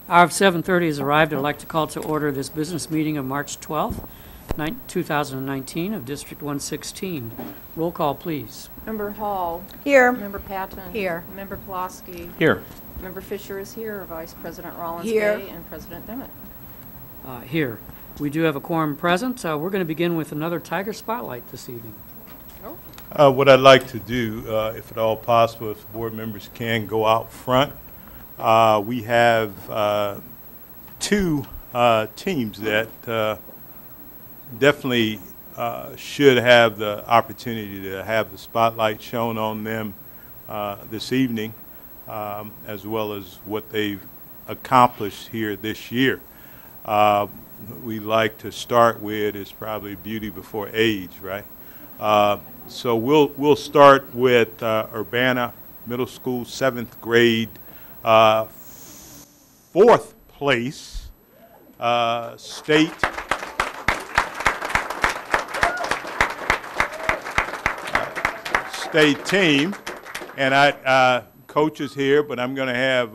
Hour of 7:30 has arrived. I'd like to call to order this business meeting of March 12th, 2019 of District 116. Roll call, please. Member Hall. Here. Member Patton. Here. Member Pulaski. Here. Member Fisher is here. Vice President Rollins Here. Gay and President Dimmitt. Here. We do have a quorum present. We're going to begin with another Tiger Spotlight this evening. What I'd like to do, if at all possible, if the board members can go out front. We have two teams that definitely should have the opportunity to have the spotlight shown on them this evening, as well as what they've accomplished here this year. We like to start with is probably beauty before age, right? So we'll start with Urbana Middle School 7th grade, 4th place state team. And coach is here, but I'm going to have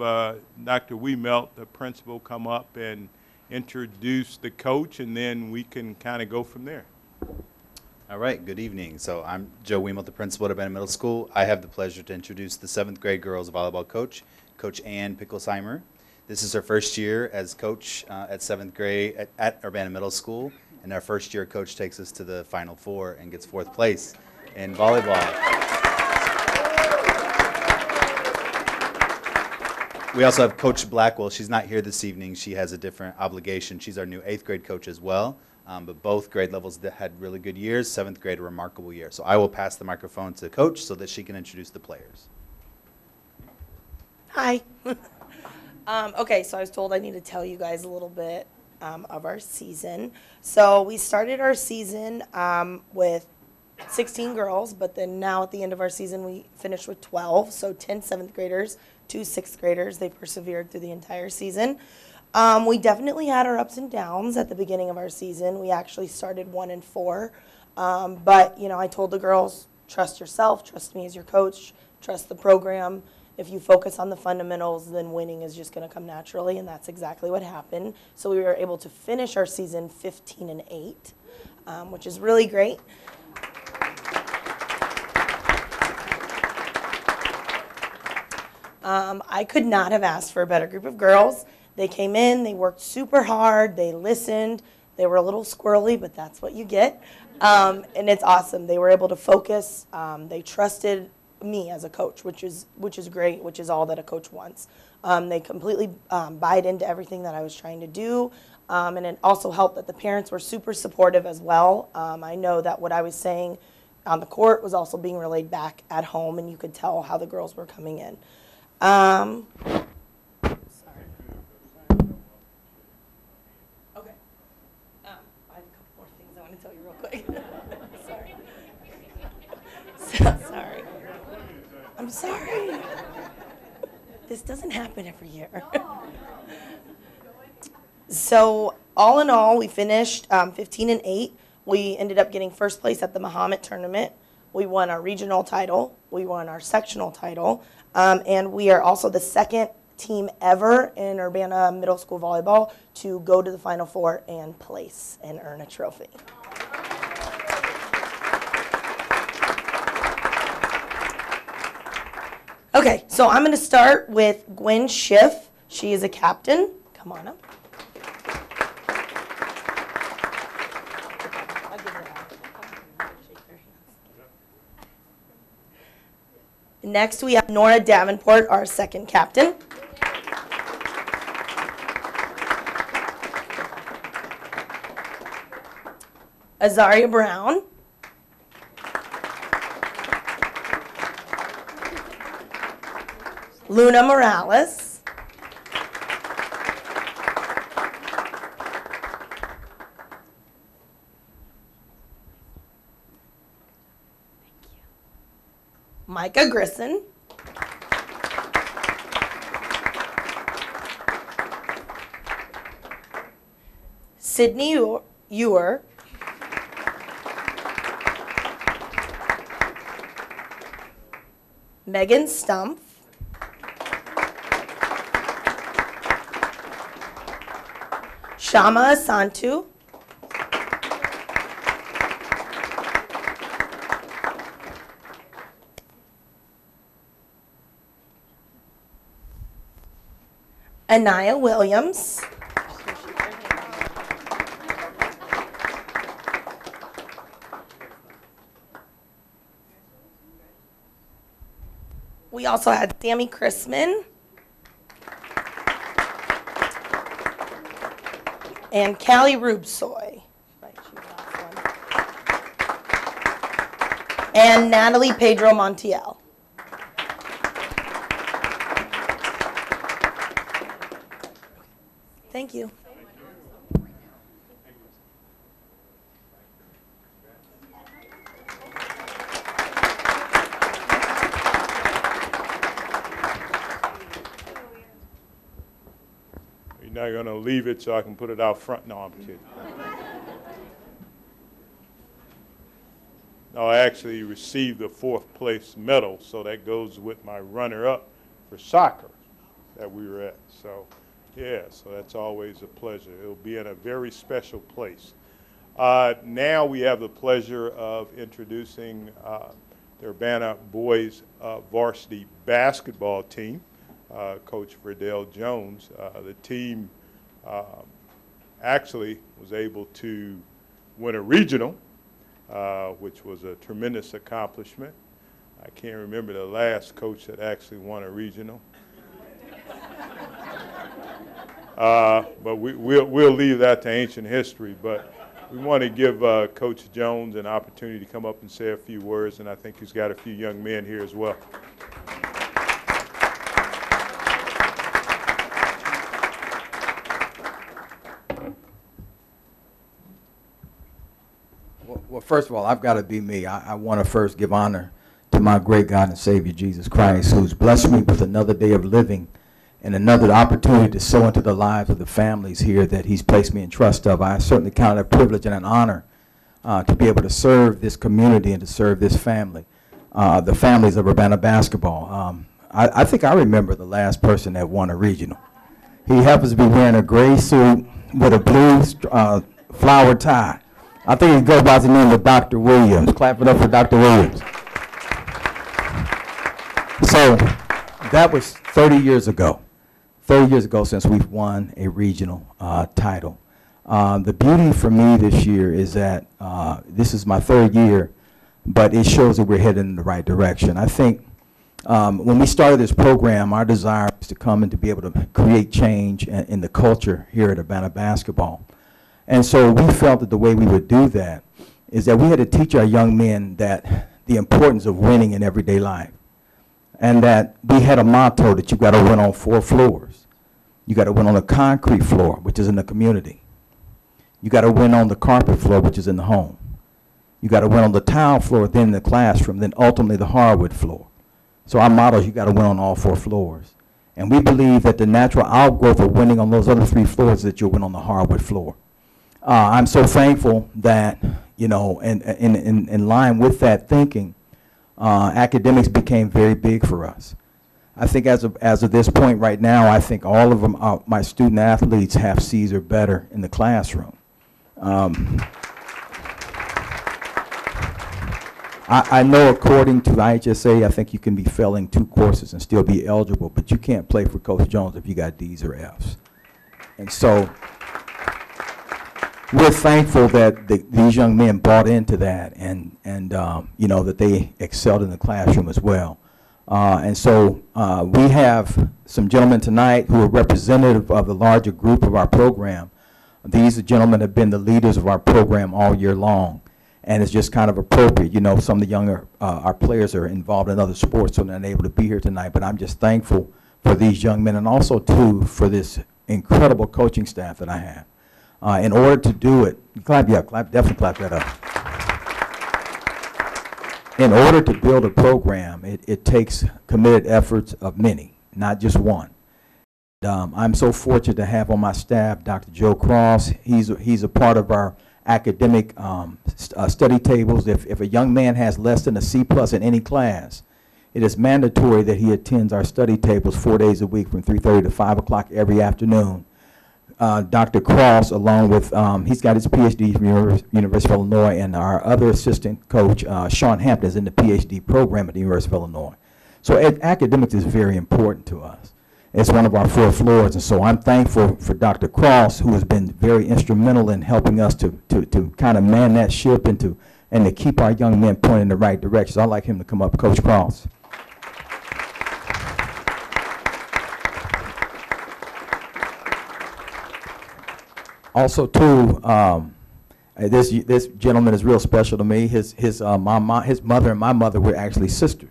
Dr. Wiemelt, the principal, come up and introduce the coach, and then we can kind of go from there. All right, good evening. So I'm Joe Wiemelt, the principal at Urbana Middle School. I have the pleasure to introduce the 7th grade girls volleyball coach, Coach Ann Picklesheimer. This is her first year as coach at 7th grade at Urbana Middle School, and our first year coach takes us to the Final Four and gets 4th place in volleyball. We also have Coach Blackwell. She's not here this evening. She has a different obligation. She's our new 8th grade coach as well. But both grade levels that had really good years. 7th grade, a remarkable year. So I will pass the microphone to Coach so that she can introduce the players. Hi. Okay, so I was told I need to tell you guys a little bit of our season. So we started our season with 16 girls, but then now at the end of our season we finished with 12. So 10 7th graders, 2 6th graders. They persevered through the entire season. We definitely had our ups and downs at the beginning of our season. We actually started 1-4, but you know, I told the girls, trust yourself, trust me as your coach, trust the program. If you focus on the fundamentals, then winning is just going to come naturally, and that's exactly what happened. So we were able to finish our season 15-8, which is really great. I could not have asked for a better group of girls. They came in, they worked super hard, they listened, they were a little squirrely, but that's what you get, and it's awesome. They were able to focus, they trusted me as a coach, which is great, which is all that a coach wants. They completely bought into everything that I was trying to do, and it also helped that the parents were super supportive as well. I know that what I was saying on the court was also being relayed back at home, and you could tell how the girls were coming in. Tell you real quick. Sorry. I'm sorry. This doesn't happen every year. So all in all, we finished 15-8. We ended up getting first place at the Muhammad tournament. We won our regional title. We won our sectional title. And we are also the second team ever in Urbana Middle School volleyball to go to the Final Four and place and earn a trophy. Okay, so I'm going to start with Gwen Schiff. She is a captain. Come on up. I'll give her a shake their hands. Next, we have Nora Davenport, our second captain. Azaria Brown. Luna Morales. Micah Grisson. Sydney Ewer. Megan Stumpf. Shama Santu. Anaya Williams. We also had Sammy Chrisman and Callie Rubsoy. And Natalie Pedro Montiel. Thank you. You're not going to leave it so I can put it out front? No, I'm kidding. No, I actually received the 4th place medal, so that goes with my runner-up for soccer that we were at. So, yeah, so that's always a pleasure. It'll be in a very special place. Now we have the pleasure of introducing the Urbana boys varsity basketball team. Coach Verdell Jones. The team actually was able to win a regional, which was a tremendous accomplishment. I can't remember the last coach that actually won a regional. But we'll leave that to ancient history. But we want to give Coach Jones an opportunity to come up and say a few words, and I think he's got a few young men here as well. Well, first of all, I've got to be me. I want to first give honor to my great God and Savior, Jesus Christ, who's blessed me with another day of living and another opportunity to sow into the lives of the families here that he's placed me in trust of. I certainly count it a privilege and an honor to be able to serve this community and to serve this family, the families of Urbana basketball. I think I remember the last person that won a regional. He happens to be wearing a gray suit with a blue flower tie. I think he goes by the name of Dr. Williams. Clap it up for Dr. Williams. So that was 30 years ago. 30 years ago since we've won a regional title. The beauty for me this year is that this is my 3rd year, but it shows that we're headed in the right direction. I think when we started this program, our desire was to come and to be able to create change in the culture here at Urbana basketball. And so we felt that the way we would do that is that we had to teach our young men that the importance of winning in everyday life. And that we had a motto that you got to win on 4 floors. You got to win on the concrete floor, which is in the community. You got to win on the carpet floor, which is in the home. You got to win on the tile floor, then in the classroom, then ultimately the hardwood floor. So our motto is you got to win on all 4 floors. And we believe that the natural outgrowth of winning on those other 3 floors is that you'll win on the hardwood floor. I'm so thankful that, you know, in line with that thinking, academics became very big for us. I think as of this point right now, I think all of them, my student athletes have C's or better in the classroom. I know according to IHSA, I think you can be failing 2 courses and still be eligible, but you can't play for Coach Jones if you got D's or F's. And so we're thankful that these young men bought into that and you know, that they excelled in the classroom as well. And so we have some gentlemen tonight who are representative of the larger group of our program. These gentlemen have been the leaders of our program all year long. And it's just kind of appropriate. You know, some of the younger, our players are involved in other sports, so they're not able to be here tonight. But I'm just thankful for these young men and also, too, for this incredible coaching staff that I have. In order to do it, definitely clap that up. In order to build a program, it takes committed efforts of many, not just one. I'm so fortunate to have on my staff Dr. Joe Cross. He's a part of our academic study tables. If a young man has less than a C+ in any class, it is mandatory that he attends our study tables 4 days a week from 3:30 to 5 o'clock every afternoon. Dr. Cross, along with, he's got his PhD from University of Illinois, and our other assistant coach, Sean Hampton, is in the PhD program at the University of Illinois. So academics is very important to us. It's one of our 4 floors, and so I'm thankful for Dr. Cross, who has been very instrumental in helping us to kind of man that ship and to keep our young men pointing in the right direction. So I'd like him to come up, Coach Cross. Also, too, this gentleman is real special to me. His mother and my mother were actually sisters.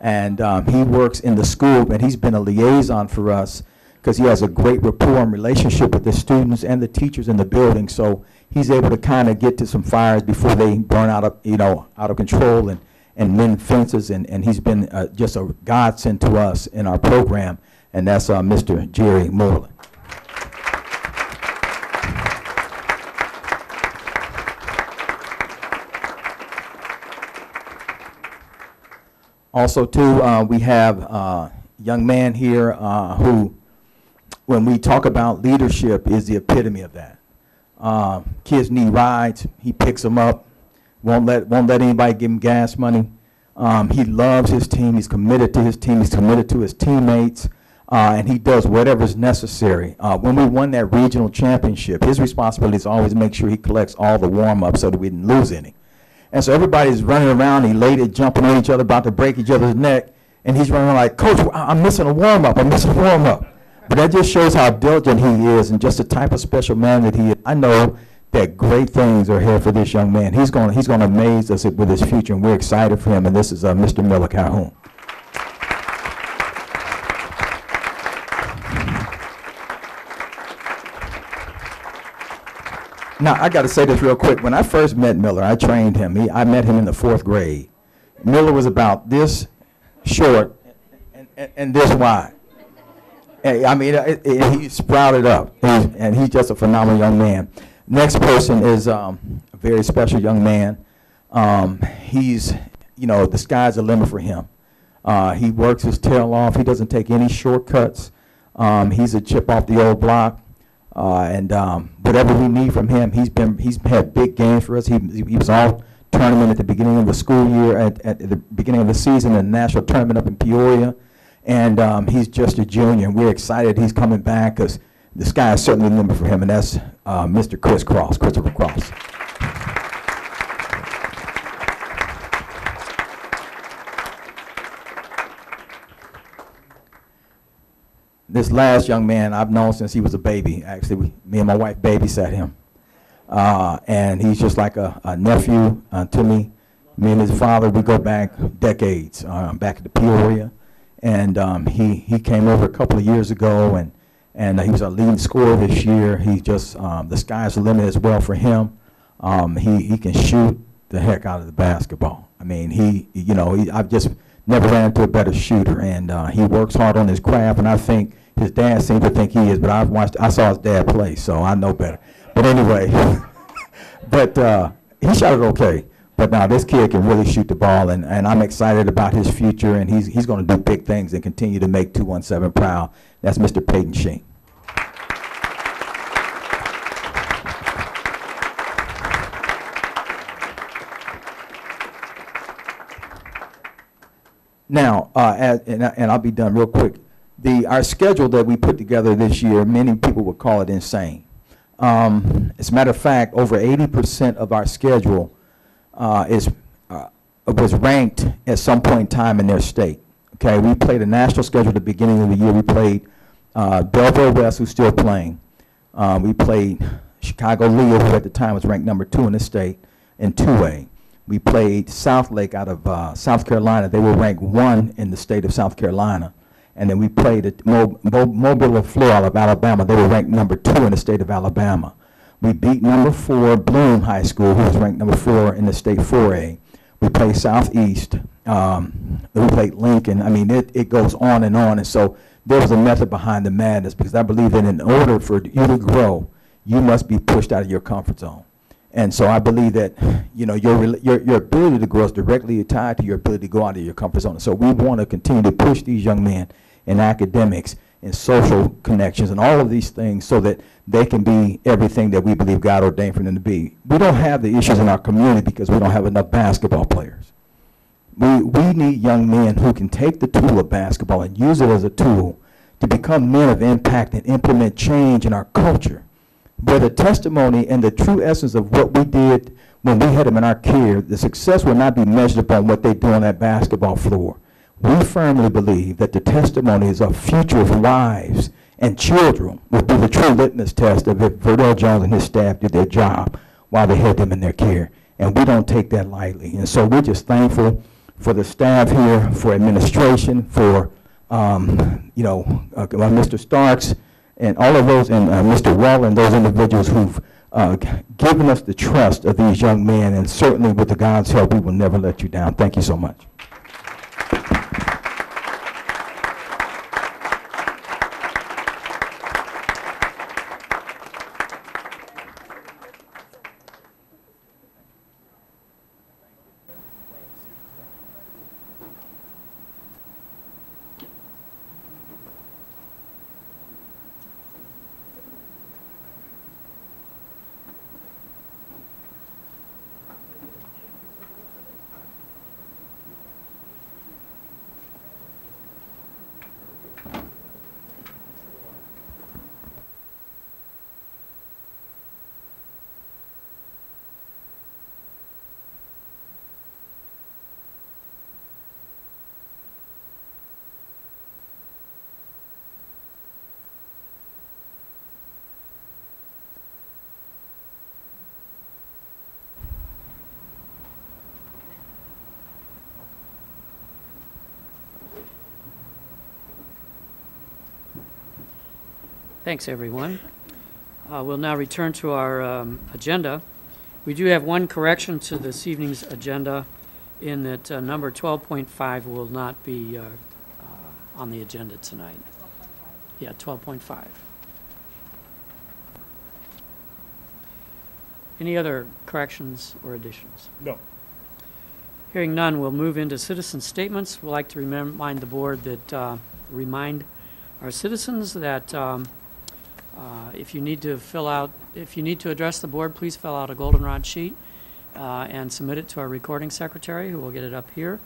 And he works in the school, and he's been a liaison for us because he has a great rapport and relationship with the students and the teachers in the building. So he's able to kind of get to some fires before they burn out of control and mend fences. And he's been just a godsend to us in our program, and that's Mr. Jerry Moreland. Also, too, we have a young man here who, when we talk about leadership, is the epitome of that. Kids need rides. He picks them up. Won't let anybody give him gas money. He loves his team. He's committed to his team. He's committed to his teammates, and he does whatever is necessary. When we won that regional championship, his responsibility is always to make sure he collects all the warm-ups so that we didn't lose any. And so everybody's running around, elated, jumping on each other, about to break each other's neck. And he's running around like, Coach, I'm missing a warm-up. I'm missing a warm-up. But that just shows how diligent he is and just the type of special man that he is. I know that great things are here for this young man. He's going to amaze us with his future, and we're excited for him. And this is Mr. Miller Calhoun. Now, I got to say this real quick. When I first met Miller, I trained him. I met him in the 4th grade. Miller was about this short and this wide. I mean, he sprouted up, and he's just a phenomenal young man. Next person is a very special young man. He's, the sky's the limit for him. He works his tail off. He doesn't take any shortcuts. He's a chip off the old block. And whatever we need from him, he's had big games for us. He was all tournament at the beginning of the school year, at the beginning of the season, in the national tournament up in Peoria. And he's just a junior, and we're excited he's coming back because the sky is certainly the limit for him, and that's Mr. Christopher Cross. This last young man I've known since he was a baby. Actually, me and my wife babysat him. And he's just like a nephew to me. Me and his father, we go back decades, back to Peoria. And he came over a couple of years ago, and he was our leading scorer this year. He just, the sky's the limit as well for him. He can shoot the heck out of the basketball. I mean, I've just never ran into a better shooter, and he works hard on his craft, and I think his dad seems to think he is, but I saw his dad play, so I know better. But anyway, he shot it okay. But now this kid can really shoot the ball, and I'm excited about his future, and he's going to do big things and continue to make 217 proud. That's Mr. Peyton Sheen. Now, and I'll be done real quick. Our schedule that we put together this year, many people would call it insane. As a matter of fact, over 80% of our schedule was ranked at some point in time in their state. Okay, we played a national schedule at the beginning of the year. We played Belleville West, who's still playing. We played Chicago Leo, who at the time was ranked number 2 in the state, in 2A. We played South Lake out of South Carolina. They were ranked 1 in the state of South Carolina. And then we played at Mobile of Fleur out of Alabama. They were ranked number 2 in the state of Alabama. We beat number 4 Bloom High School, who was ranked number 4 in the state 4A. We played Southeast. We played Lincoln. I mean, it goes on. And so there was a method behind the madness, because I believe that in order for you to grow, you must be pushed out of your comfort zone. And so I believe that, your ability to grow is directly tied to your ability to go out of your comfort zone. So we want to continue to push these young men in academics and social connections and all of these things so that they can be everything that we believe God ordained for them to be. We don't have the issues in our community because we don't have enough basketball players. We need young men who can take the tool of basketball and use it as a tool to become men of impact and implement change in our culture, where the testimony and the true essence of what we did when we had them in our care, the success will not be measured upon what they do on that basketball floor. We firmly believe that the testimonies of future wives and children will be the true litmus test of if Verdell Jones and his staff did their job while they had them in their care. And we don't take that lightly. And so we're just thankful for the staff here, for administration, for Mr. Starks, and all of those, and Mr. Wallen, those individuals who've given us the trust of these young men, and certainly with the God's help, we will never let you down. Thank you so much. Thanks, everyone. We'll now return to our agenda. We do have one correction to this evening's agenda in that number 12.5 will not be on the agenda tonight. Yeah, 12.5. Any other corrections or additions? No. Hearing none, we'll move into citizen statements. We'd like to remind the board that, remind our citizens that if you need to address the board, please fill out a goldenrod sheet and submit it to our recording secretary, who will get it up here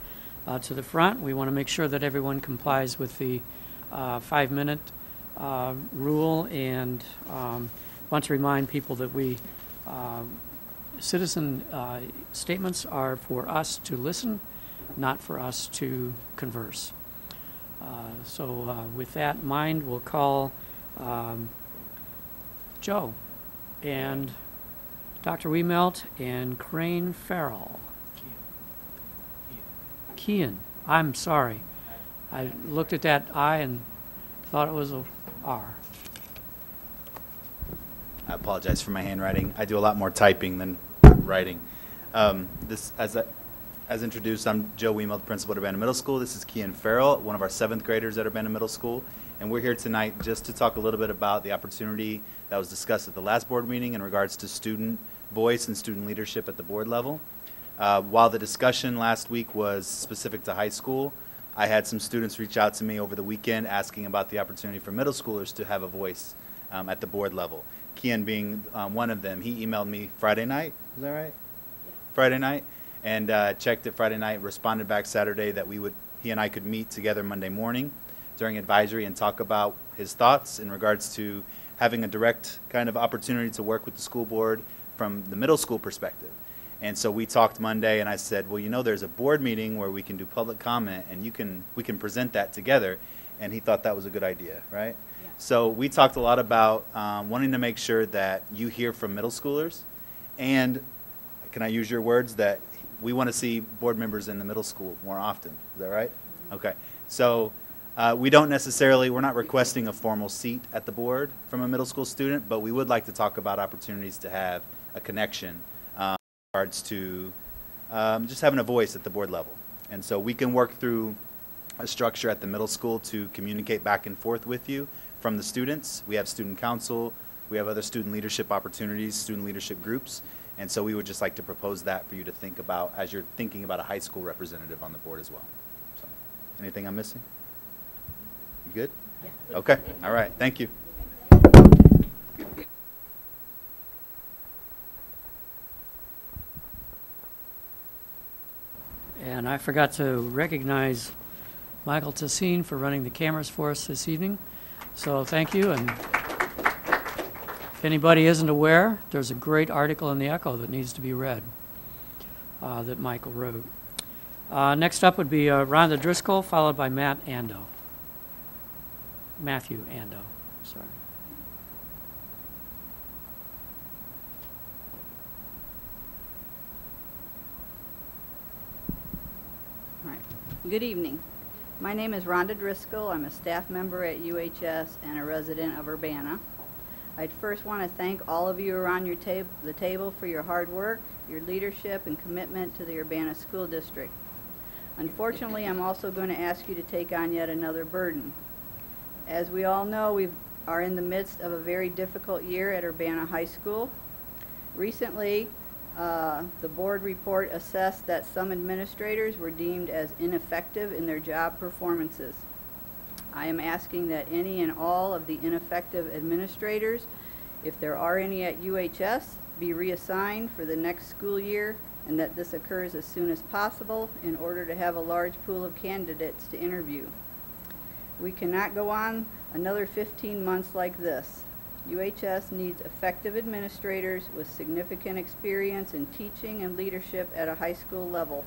to the front. We want to make sure that everyone complies with the 5-minute rule, and want to remind people that citizen statements are for us to listen, not for us to converse. So with that in mind, we'll call Joe and Dr. Wiemelt and Crane Farrell. Kean. I'm sorry. I looked at that I and thought it was a R. I apologize for my handwriting. I do a lot more typing than writing. As introduced, I'm Joe Wiemelt, principal at Urbana Middle School. This is Kean Farrell, one of our 7th graders at Urbana Middle School. And we're here tonight just to talk a little bit about the opportunity that was discussed at the last board meeting in regards to student voice and student leadership at the board level. While the discussion last week was specific to high school, I had some students reach out to me over the weekend asking about the opportunity for middle schoolers to have a voice at the board level. Kean being one of them. He emailed me Friday night. Is that right? Yeah. Friday night. And checked it Friday night, responded back Saturday that he and I could meet together Monday morning during advisory and talk about his thoughts in regards to having a direct kind of opportunity to work with the school board from the middle school perspective. And so we talked Monday, and I said, well, there's a board meeting where we can do public comment, and we can present that together. And he thought that was a good idea, right? Yeah. So we talked a lot about wanting to make sure that you hear from middle schoolers, and can I use your words that we want to see board members in the middle school more often. Is that right? Mm-hmm. Okay. So we're not requesting a formal seat at the board from a middle school student, but we would like to talk about opportunities to have a connection in regards to just having a voice at the board level. And so we can work through a structure at the middle school to communicate back and forth with you from the students. We have student council. We have other student leadership opportunities, student leadership groups. And so we would just like to propose that for you to think about as you're thinking about a high school representative on the board as well. So, anything I'm missing? You good? Okay, all right, thank you. And I forgot to recognize Michael Tassine for running the cameras for us this evening. So thank you. And if anybody isn't aware, there's a great article in the Echo that needs to be read that Michael wrote. Next up would be Rhonda Driscoll, followed by Matthew Ando, sorry. All right. Good evening. My name is Rhonda Driscoll. I'm a staff member at UHS and a resident of Urbana. I'd first want to thank all of you around the table for your hard work, your leadership, and commitment to the Urbana School District. Unfortunately, I'm also going to ask you to take on yet another burden. As we all know, we are in the midst of a very difficult year at Urbana High School. Recently, the board report assessed that some administrators were deemed as ineffective in their job performances. I am asking that any and all of the ineffective administrators, if there are any at UHS, be reassigned for the next school year, and that this occurs as soon as possible in order to have a large pool of candidates to interview. We cannot go on another 15 months like this. UHS needs effective administrators with significant experience in teaching and leadership at a high school level.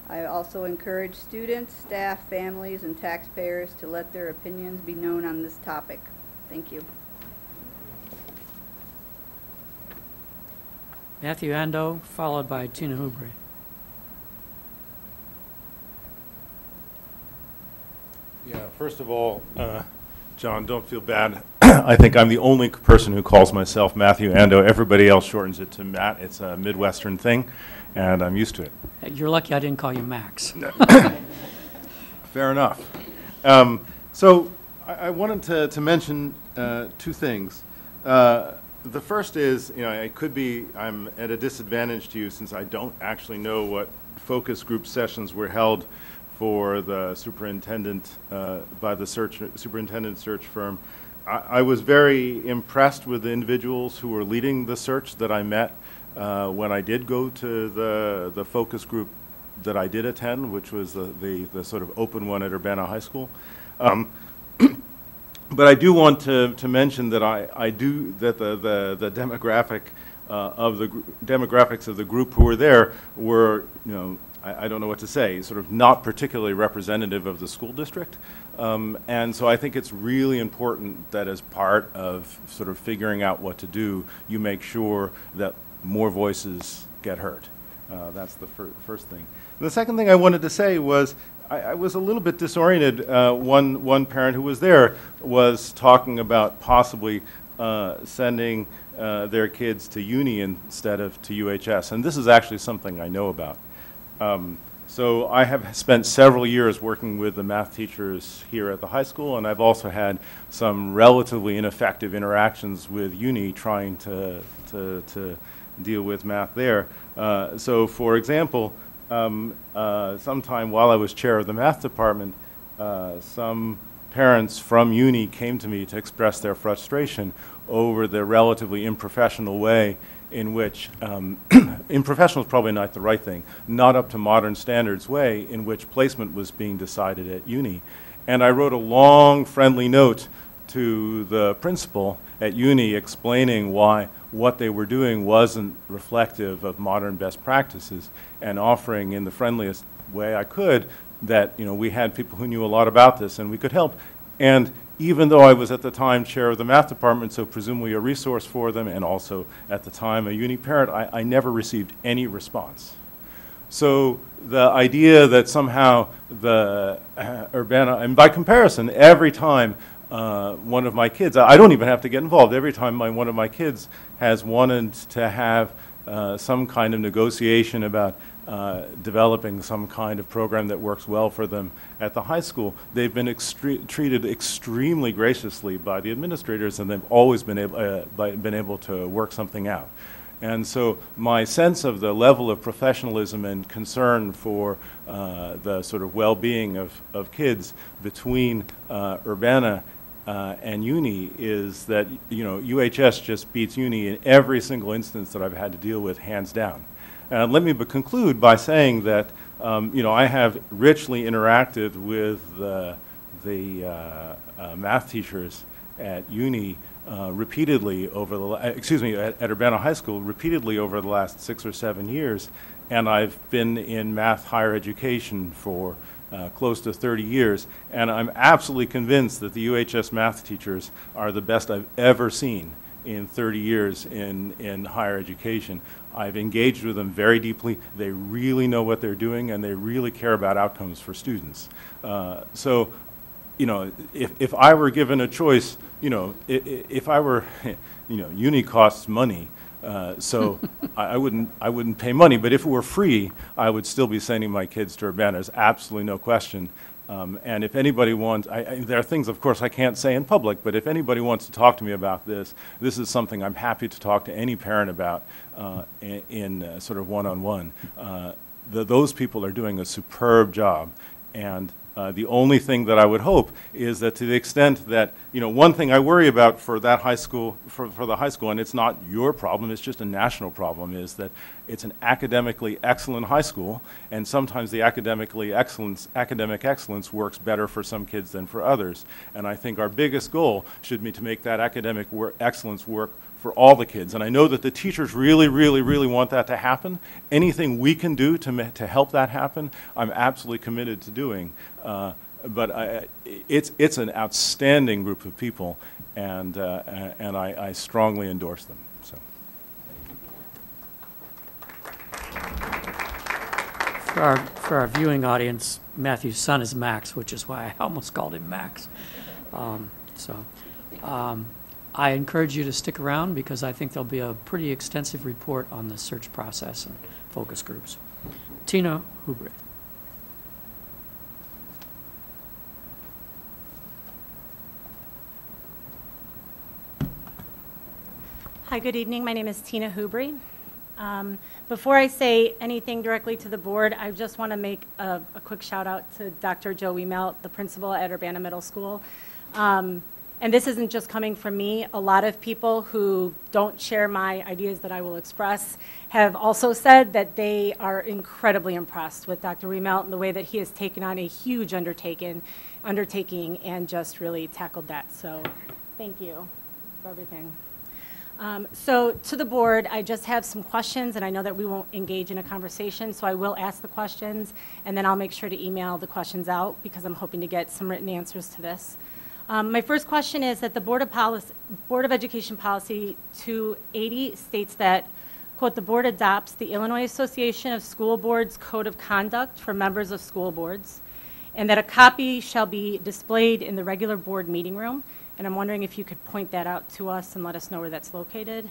I also encourage students, staff, families, and taxpayers to let their opinions be known on this topic. Thank you. Matthew Ando, followed by Tina Hubre. Yeah, first of all, John, don't feel bad. I think I'm the only person who calls myself Matthew Ando. Everybody else shortens it to Matt. It's a Midwestern thing, and I'm used to it. You're lucky I didn't call you Max. Fair enough. So I wanted to mention two things. The first is, it could be I'm at a disadvantage to you since I don't actually know what focus group sessions were held for the superintendent by the superintendent search firm. I was very impressed with the individuals who were leading the search that I met when I did go to the focus group that I did attend, which was the sort of open one at Urbana High School. But I do want to mention that the demographics of the group who were there were, I don't know what to say, sort of not particularly representative of the school district. And so I think it's really important that as part of sort of figuring out what to do, you make sure that more voices get heard. That's the first thing. And the second thing I wanted to say was I was a little bit disoriented. One parent who was there was talking about possibly sending their kids to uni instead of to UHS. And this is actually something I know about. So I have spent several years working with the math teachers here at the high school, and I've also had some relatively ineffective interactions with uni trying to deal with math there. So for example, sometime while I was chair of the math department, some parents from uni came to me to express their frustration over the relatively unprofessional way in which, unprofessional is probably not the right thing, not up to modern standards way in which placement was being decided at uni. And I wrote a long friendly note to the principal at uni explaining why what they were doing wasn't reflective of modern best practices and offering in the friendliest way I could that we had people who knew a lot about this and we could help. And even though I was at the time chair of the math department, so presumably a resource for them, and also at the time a uni parent, I never received any response. So the idea that somehow the Urbana, and by comparison, every time one of my kids, I don't even have to get involved, every time one of my kids has wanted to have some kind of negotiation about developing some kind of program that works well for them at the high school, they've been treated extremely graciously by the administrators, and they've always been able to work something out. And so my sense of the level of professionalism and concern for the sort of well-being of kids between Urbana and Uni is that, you know, UHS just beats Uni in every single instance that I've had to deal with, hands down. Let me conclude by saying that, you know, I have richly interacted with the math teachers at Uni repeatedly over the, at Urbana High School repeatedly over the last 6 or 7 years, and I've been in math higher education for close to 30 years, and I'm absolutely convinced that the UHS math teachers are the best I've ever seen in 30 years in higher education. I've engaged with them very deeply. They really know what they're doing, and they really care about outcomes for students. So, you know, if I were given a choice, you know, if I were, you know, Uni costs money, so I wouldn't pay money. But if it were free, I would still be sending my kids to Urbana. There's absolutely no question. And if anybody wants, there are things, of course, I can't say in public, but if anybody wants to talk to me about this, this is something I'm happy to talk to any parent about in sort of one-on-one. Those people are doing a superb job, and the only thing that I would hope is that to the extent that, you know, one thing I worry about for that high school, for the high school, and it's not your problem, it's just a national problem, is that it's an academically excellent high school, and sometimes the academic excellence works better for some kids than for others. And I think our biggest goal should be to make that academic excellence work for all the kids. And I know that the teachers really, really, really want that to happen. Anything we can do to help that happen, I'm absolutely committed to doing. But it's an outstanding group of people, and I strongly endorse them. So. For our viewing audience, Matthew's son is Max, which is why I almost called him Max. I encourage you to stick around because I think there'll be a pretty extensive report on the search process and focus groups. Tina Hubre. Hi, good evening. My name is Tina Hubre. Before I say anything directly to the board, I just want to make a quick shout out to Dr. Joe Wiemelt, the principal at Urbana Middle School. And this isn't just coming from me. A lot of people who don't share my ideas that I will express have also said that they are incredibly impressed with Dr. Wiemelt and the way that he has taken on a huge undertaking and just really tackled that. So thank you for everything. So to the board, I just have some questions, and I know that we won't engage in a conversation, so I will ask the questions, and then I'll make sure to email the questions out because I'm hoping to get some written answers to this. My first question is that the Board of Education Policy 280 states that, quote, the board adopts the Illinois Association of School Boards Code of Conduct for members of school boards, and that a copy shall be displayed in the regular board meeting room. And I'm wondering if you could point that out to us and let us know where that's located.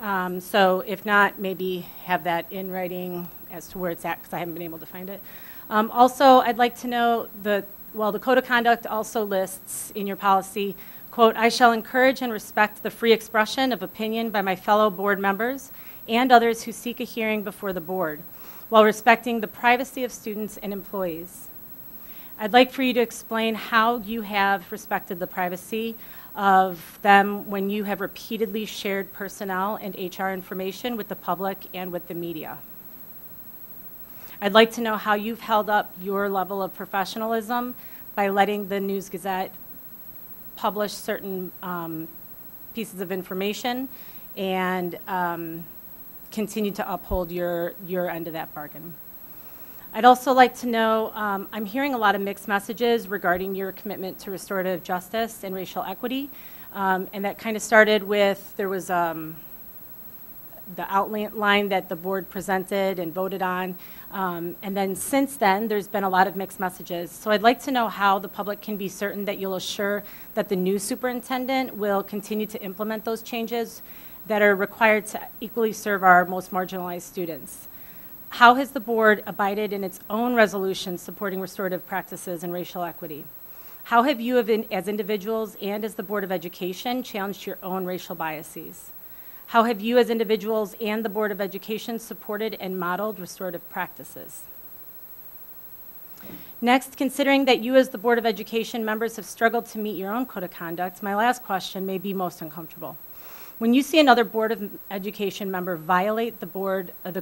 So if not, maybe have that in writing as to where it's at, because I haven't been able to find it. Also, I'd like to know the Code of Conduct also lists in your policy, quote, I shall encourage and respect the free expression of opinion by my fellow board members and others who seek a hearing before the board, while respecting the privacy of students and employees. I'd like for you to explain how you have respected the privacy of them when you have repeatedly shared personnel and HR information with the public and with the media. I'd like to know how you've held up your level of professionalism by letting the News Gazette publish certain pieces of information and continue to uphold your end of that bargain. I'd also like to know, I'm hearing a lot of mixed messages regarding your commitment to restorative justice and racial equity, and that kind of started with, there was the outline that the board presented and voted on, and then since then, there's been a lot of mixed messages. So I'd like to know how the public can be certain that you'll assure that the new superintendent will continue to implement those changes that are required to equally serve our most marginalized students. How has the board abided in its own resolutions supporting restorative practices and racial equity? How have you, as individuals and as the Board of Education, challenged your own racial biases? How have you as individuals and the Board of Education supported and modeled restorative practices? Next, considering that you as the Board of Education members have struggled to meet your own code of conduct, my last question may be most uncomfortable. When you see another Board of Education member violate the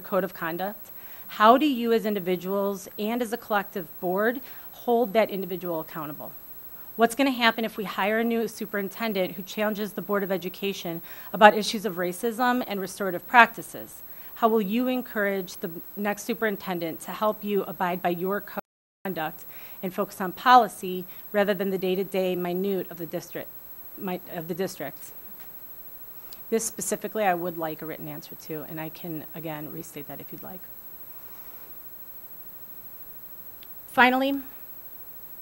code of conduct, how do you as individuals and as a collective board hold that individual accountable? What's going to happen if we hire a new superintendent who challenges the Board of Education about issues of racism and restorative practices? How will you encourage the next superintendent to help you abide by your code of conduct and focus on policy rather than the day-to-day minute of the district? This specifically, I would like a written answer to, and I can, again, restate that if you'd like. Finally,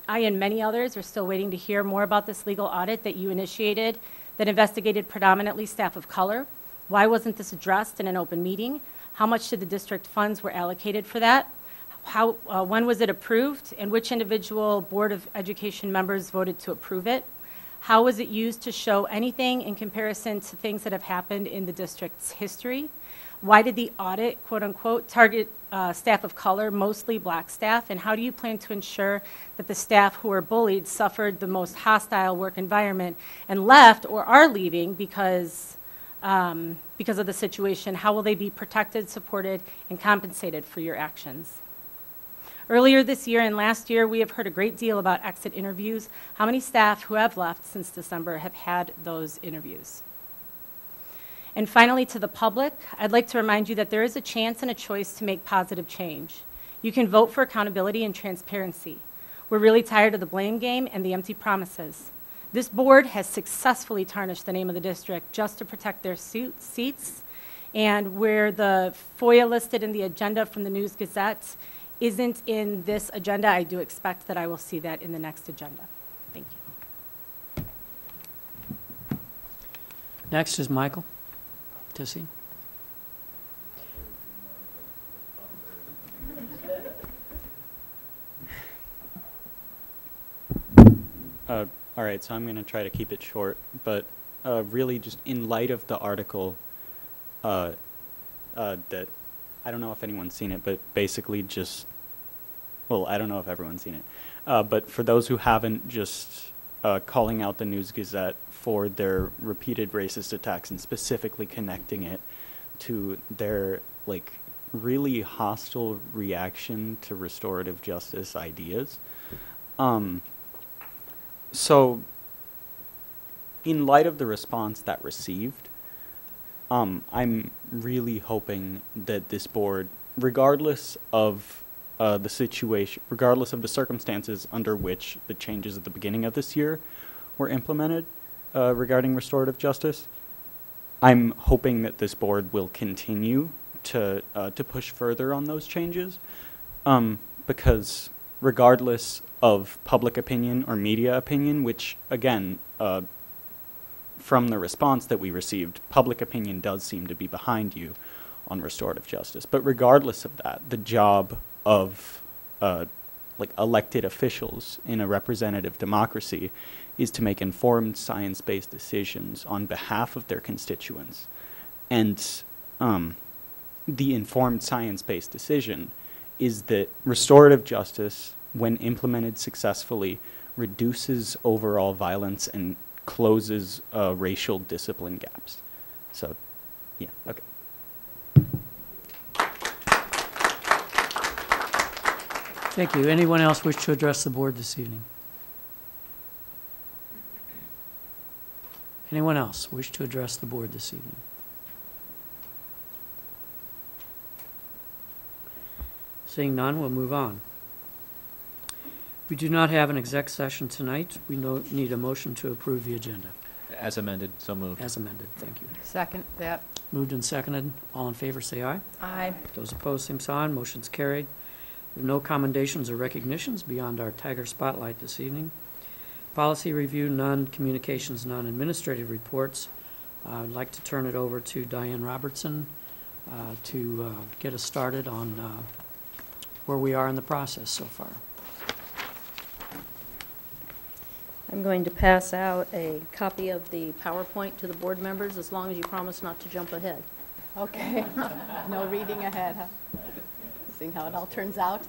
I and many others are still waiting to hear more about this legal audit that you initiated that investigated predominantly staff of color. Why wasn't this addressed in an open meeting? How much did the district funds were allocated for that? When was it approved? And which individual Board of Education members voted to approve it? How was it used to show anything in comparison to things that have happened in the district's history? Why did the audit, quote unquote, target staff of color, mostly black staff? And how do you plan to ensure that the staff who were bullied suffered the most hostile work environment and left or are leaving because of the situation? How will they be protected, supported, and compensated for your actions? Earlier this year and last year, we have heard a great deal about exit interviews. How many staff who have left since December have had those interviews? And finally, to the public, I'd like to remind you that there is a chance and a choice to make positive change. You can vote for accountability and transparency. We're really tired of the blame game and the empty promises. This board has successfully tarnished the name of the district just to protect their seats, and where the FOIA listed in the agenda from the News Gazette isn't in this agenda, I do expect that I will see that in the next agenda. Thank you. Next is Michael Tissy. All right, so I'm going to try to keep it short, but really just in light of the article that I don't know if anyone's seen it, but basically just, well, I don't know if everyone's seen it, but for those who haven't, just calling out the News Gazette for their repeated racist attacks and specifically connecting it to their, like, really hostile reaction to restorative justice ideas. So, in light of the response that received, I'm really hoping that this board, regardless of the situation, regardless of the circumstances under which the changes at the beginning of this year were implemented regarding restorative justice, I'm hoping that this board will continue to push further on those changes, because regardless of public opinion or media opinion, which again, from the response that we received, public opinion does seem to be behind you on restorative justice. But regardless of that, the job of like elected officials in a representative democracy is to make informed science-based decisions on behalf of their constituents. And the informed science-based decision is that restorative justice, when implemented successfully, reduces overall violence and closes racial discipline gaps. So, yeah, okay. Thank you. Anyone else wish to address the board this evening? Anyone else wish to address the board this evening? Seeing none, we'll move on. We do not have an exec session tonight. We need a motion to approve the agenda. As amended, so moved. As amended, thank you. Second that. Moved and seconded. All in favor, say aye. Aye. Those opposed, same sign. Motion's carried. We have no commendations or recognitions beyond our Tiger Spotlight this evening. Policy review, none. Communications, none. Administrative reports. I'd like to turn it over to Diane Robertson to get us started on where we are in the process so far. I'm going to pass out a copy of the PowerPoint to the board members, as long as you promise not to jump ahead. Okay. No reading ahead, huh? Seeing how it all turns out.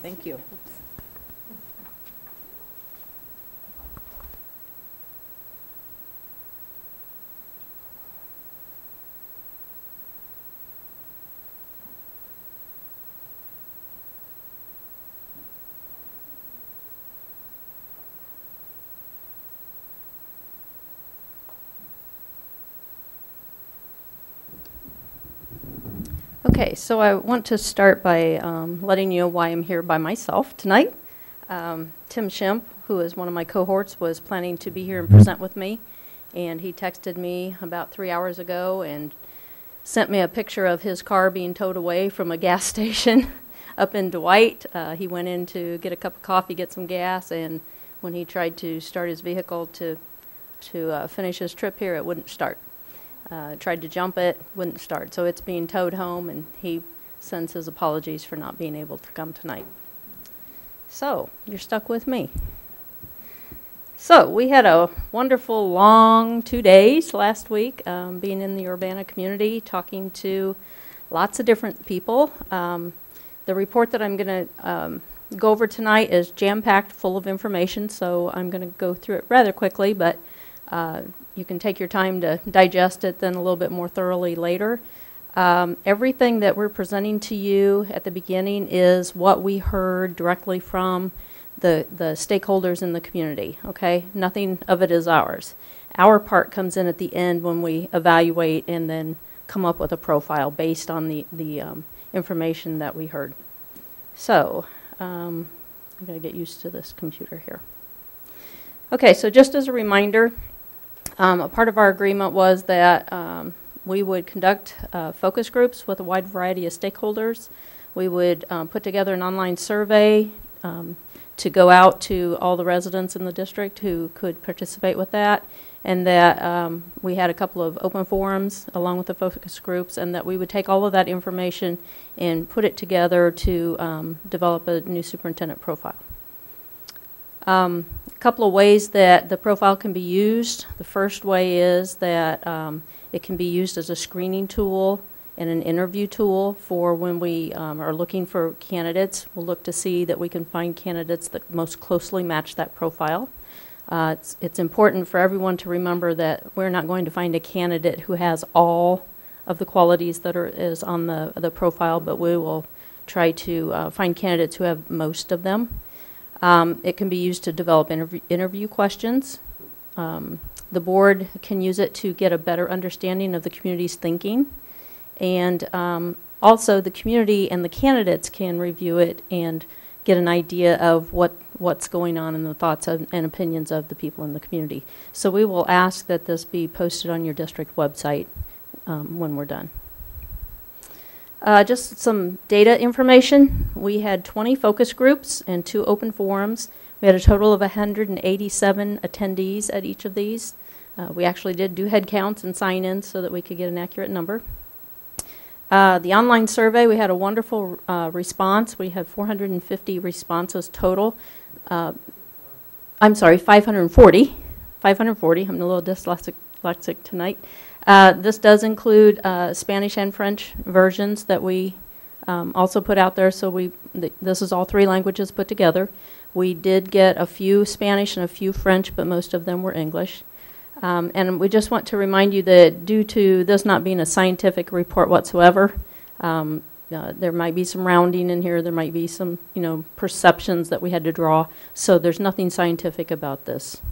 Thank you. Oops. Okay, so I want to start by letting you know why I'm here by myself tonight. Tim Shemp, who is one of my cohorts, was planning to be here and present with me, and he texted me about 3 hours ago and sent me a picture of his car being towed away from a gas station up in Dwight. He went in to get a cup of coffee, get some gas, and when he tried to start his vehicle to finish his trip here, it wouldn't start. Tried to jump it, wouldn't start. So it's being towed home, and he sends his apologies for not being able to come tonight. So, you're stuck with me. So, we had a wonderful long 2 days last week, being in the Urbana community, talking to lots of different people. The report that I'm going to go over tonight is jam-packed full of information, so I'm going to go through it rather quickly, but you can take your time to digest it then a little bit more thoroughly later. Everything that we're presenting to you at the beginning is what we heard directly from the stakeholders in the community, okay? Nothing of it is ours. Our part comes in at the end when we evaluate and then come up with a profile based on the information that we heard. So, I'm going to get used to this computer here. Okay, so just as a reminder, a part of our agreement was that we would conduct focus groups with a wide variety of stakeholders. We would put together an online survey to go out to all the residents in the district who could participate with that, and that we had a couple of open forums along with the focus groups, and that we would take all of that information and put it together to develop a new superintendent profile. A couple of ways that the profile can be used. The first way is that it can be used as a screening tool and an interview tool for when we are looking for candidates. We'll look to see that we can find candidates that most closely match that profile. It's important for everyone to remember that we're not going to find a candidate who has all of the qualities that is on the profile, but we will try to find candidates who have most of them. It can be used to develop interview questions. The board can use it to get a better understanding of the community's thinking. And also the community and the candidates can review it and get an idea of what's going on in the thoughts and opinions of the people in the community. So we will ask that this be posted on your district website when we're done. Just some data information. We had 20 focus groups and 2 open forums. We had a total of 187 attendees at each of these. We actually did do head counts and sign-ins so that we could get an accurate number. The online survey, we had a wonderful response. We had 450 responses total. I'm sorry, 540. 540. I'm a little dyslexic tonight. This does include Spanish and French versions that we also put out there. So this is all 3 languages put together. We did get a few Spanish and a few French, but most of them were English. And we just want to remind you that due to this not being a scientific report whatsoever, there might be some rounding in here. There might be some, perceptions that we had to draw. So there's nothing scientific about this.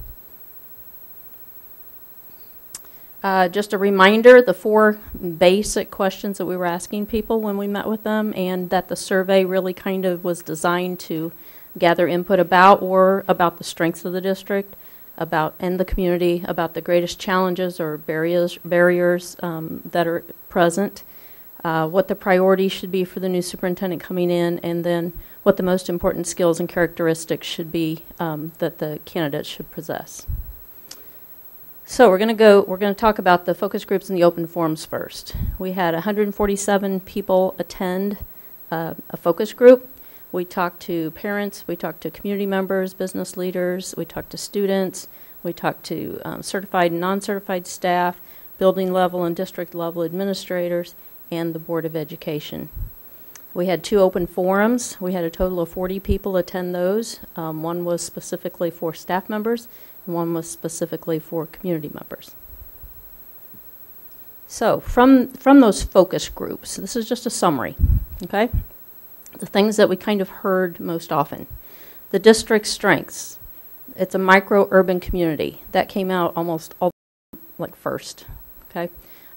Just a reminder, the 4 basic questions that we were asking people when we met with them, and that the survey really kind of was designed to gather input about the strengths of the district, and the community, about the greatest challenges or barriers that are present, what the priorities should be for the new superintendent coming in, and then what the most important skills and characteristics should be that the candidates should possess. So we're going to talk about the focus groups and the open forums first. We had 147 people attend a focus group. We talked to parents, we talked to community members, business leaders, we talked to students, we talked to certified and non-certified staff, building level and district level administrators, and the Board of Education. We had 2 open forums. We had a total of 40 people attend those. One was specifically for staff members, and one was specifically for community members. So from those focus groups, this is just a summary, okay? The things that we kind of heard most often. The district's strengths. It's a micro-urban community. That came out almost all like first, okay?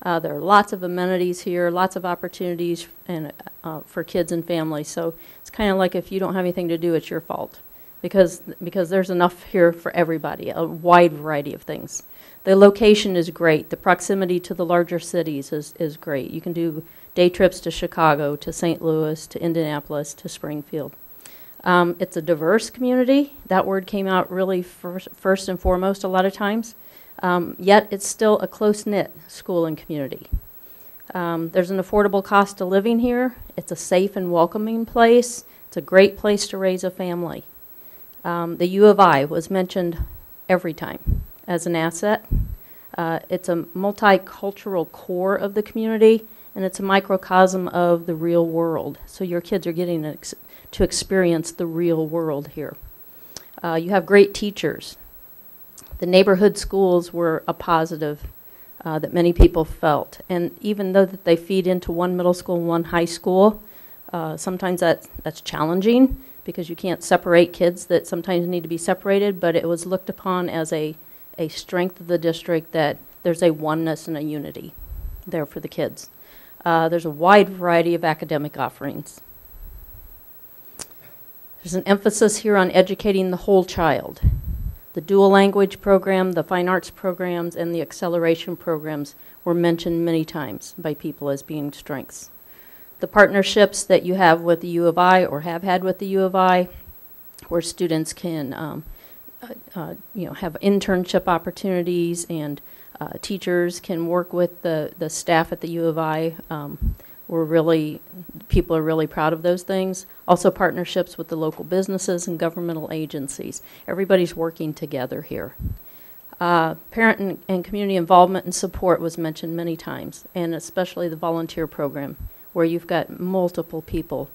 There are lots of amenities here, lots of opportunities and, for kids and families. So it's kind of like if you don't have anything to do, it's your fault. Because there's enough here for everybody, a wide variety of things. The location is great. The proximity to the larger cities is great. You can do day trips to Chicago, to St. Louis, to Indianapolis, to Springfield. It's a diverse community. That word came out really first and foremost a lot of times. Yet it's still a close-knit school and community. There's an affordable cost of living here. It's a safe and welcoming place. It's a great place to raise a family. The U of I was mentioned every time as an asset. It's a multicultural core of the community, and it's a microcosm of the real world. So your kids are getting to experience the real world here. You have great teachers. The neighborhood schools were a positive that many people felt. And even though that they feed into one middle school and one high school, sometimes that's challenging because you can't separate kids that sometimes need to be separated, but it was looked upon as a strength of the district that there's a oneness and a unity there for the kids. There's a wide variety of academic offerings. There's an emphasis here on educating the whole child. The dual language program, the fine arts programs, and the acceleration programs were mentioned many times by people as being strengths. The partnerships that you have with the U of I or have had with the U of I, where students can have internship opportunities and teachers can work with the staff at the U of I. People are really proud of those things. Also partnerships with the local businesses and governmental agencies. Everybody's working together here. Parent and community involvement and support was mentioned many times, and especially the volunteer program, where you've got multiple people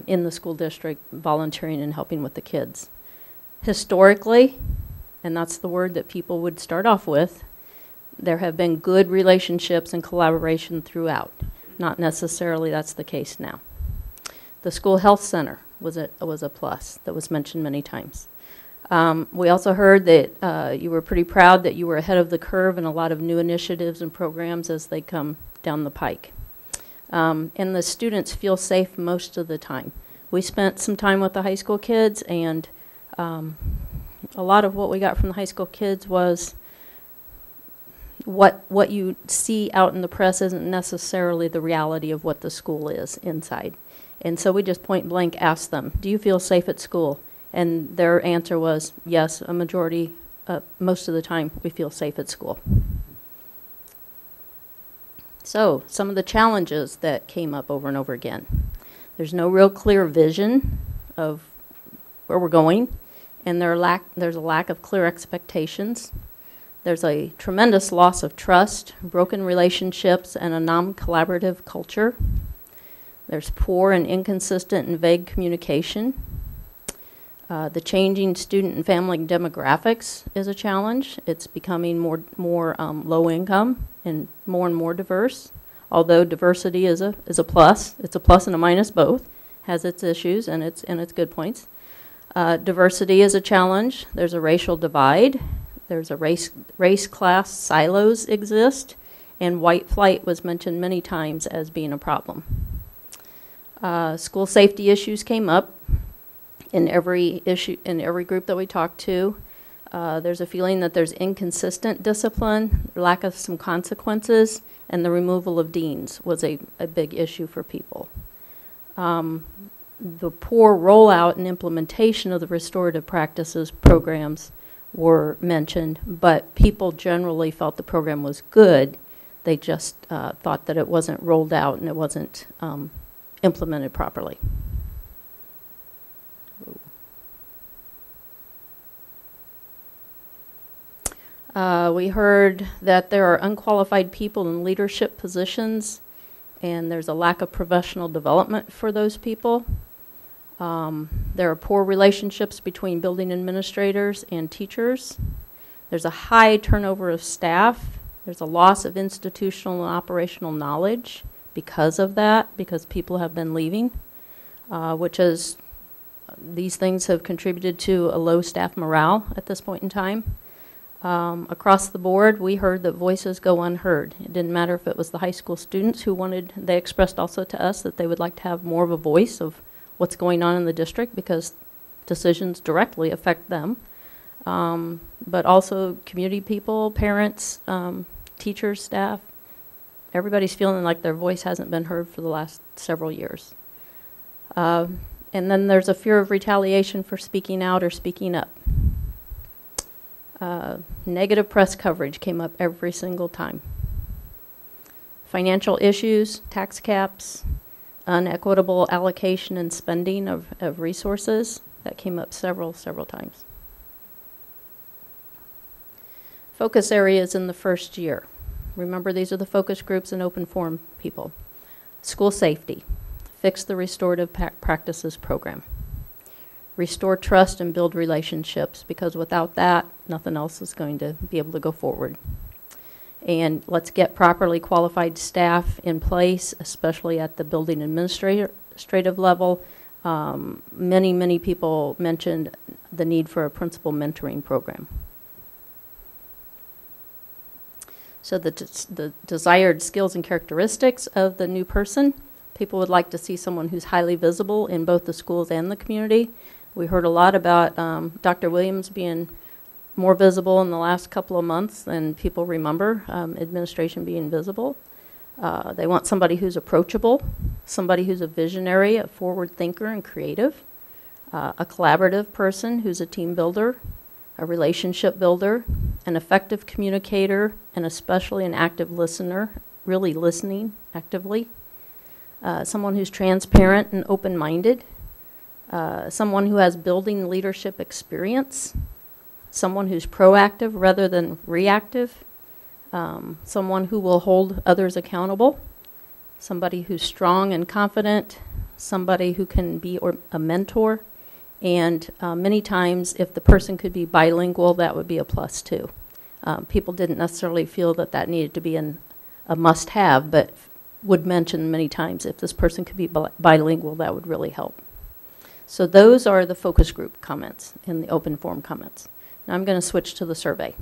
in the school district volunteering and helping with the kids. Historically, and that's the word that people would start off with, there have been good relationships and collaboration throughout. Not necessarily that's the case now. The school health center was a plus that was mentioned many times. We also heard that you were pretty proud that you were ahead of the curve in a lot of new initiatives and programs as they come down the pike. And the students feel safe most of the time. We spent some time with the high school kids, and a lot of what we got from the high school kids was what you see out in the press isn't necessarily the reality of what the school is inside. And so we just point blank asked them, do you feel safe at school? And their answer was, yes, a majority, most of the time, we feel safe at school. So some of the challenges that came up over and over again. There's no real clear vision of where we're going, and there's a lack of clear expectations. There's a tremendous loss of trust, broken relationships, and a non-collaborative culture. There's poor and inconsistent and vague communication. The changing student and family demographics is a challenge. It's becoming more low income and more diverse. Although diversity is a plus, it's a plus and a minus both. Has its issues and its good points. Diversity is a challenge. There's a racial divide. There's a race class silos exist, and white flight was mentioned many times as being a problem. School safety issues came up in every group that we talked to. There's a feeling that there's inconsistent discipline, lack of some consequences, and the removal of deans was a big issue for people. The poor rollout and implementation of the restorative practices programs were mentioned, but people generally felt the program was good. They just thought that it wasn't rolled out and it wasn't implemented properly. We heard that there are unqualified people in leadership positions, and there's a lack of professional development for those people. There are poor relationships between building administrators and teachers. There's a high turnover of staff. There's a loss of institutional and operational knowledge because of that, because people have been leaving, these things have contributed to a low staff morale at this point in time. Across the board, we heard that voices go unheard. It didn't matter if it was the high school students they expressed also to us that they would like to have more of a voice of what's going on in the district because decisions directly affect them. But also community people, parents, teachers, staff, everybody's feeling like their voice hasn't been heard for the last several years. And then there's a fear of retaliation for speaking out or speaking up. Negative press coverage came up every single time. Financial issues, tax caps, unequitable allocation and spending of resources, that came up several times. Focus areas in the first year. Remember, these are the focus groups and open forum people. School safety, fix the restorative practices program. Restore trust and build relationships, because without that, nothing else is going to be able to go forward. And let's get properly qualified staff in place, especially at the building administrative level. Many people mentioned the need for a principal mentoring program. So the desired skills and characteristics of the new person, people would like to see someone who's highly visible in both the schools and the community. We heard a lot about Dr. Williams being more visible in the last couple of months than people remember, administration being visible. They want somebody who's approachable, somebody who's a visionary, a forward thinker and creative, a collaborative person who's a team builder, a relationship builder, an effective communicator, and especially an active listener, really listening actively. Someone who's transparent and open-minded, someone who has building leadership experience, someone who's proactive rather than reactive, someone who will hold others accountable, somebody who's strong and confident, somebody who can be a mentor, and many times if the person could be bilingual, that would be a plus too. People didn't necessarily feel that needed to be a must-have, but would mention many times if this person could be bilingual, that would really help. So those are the focus group comments in the open forum comments. Now I'm going to switch to the survey.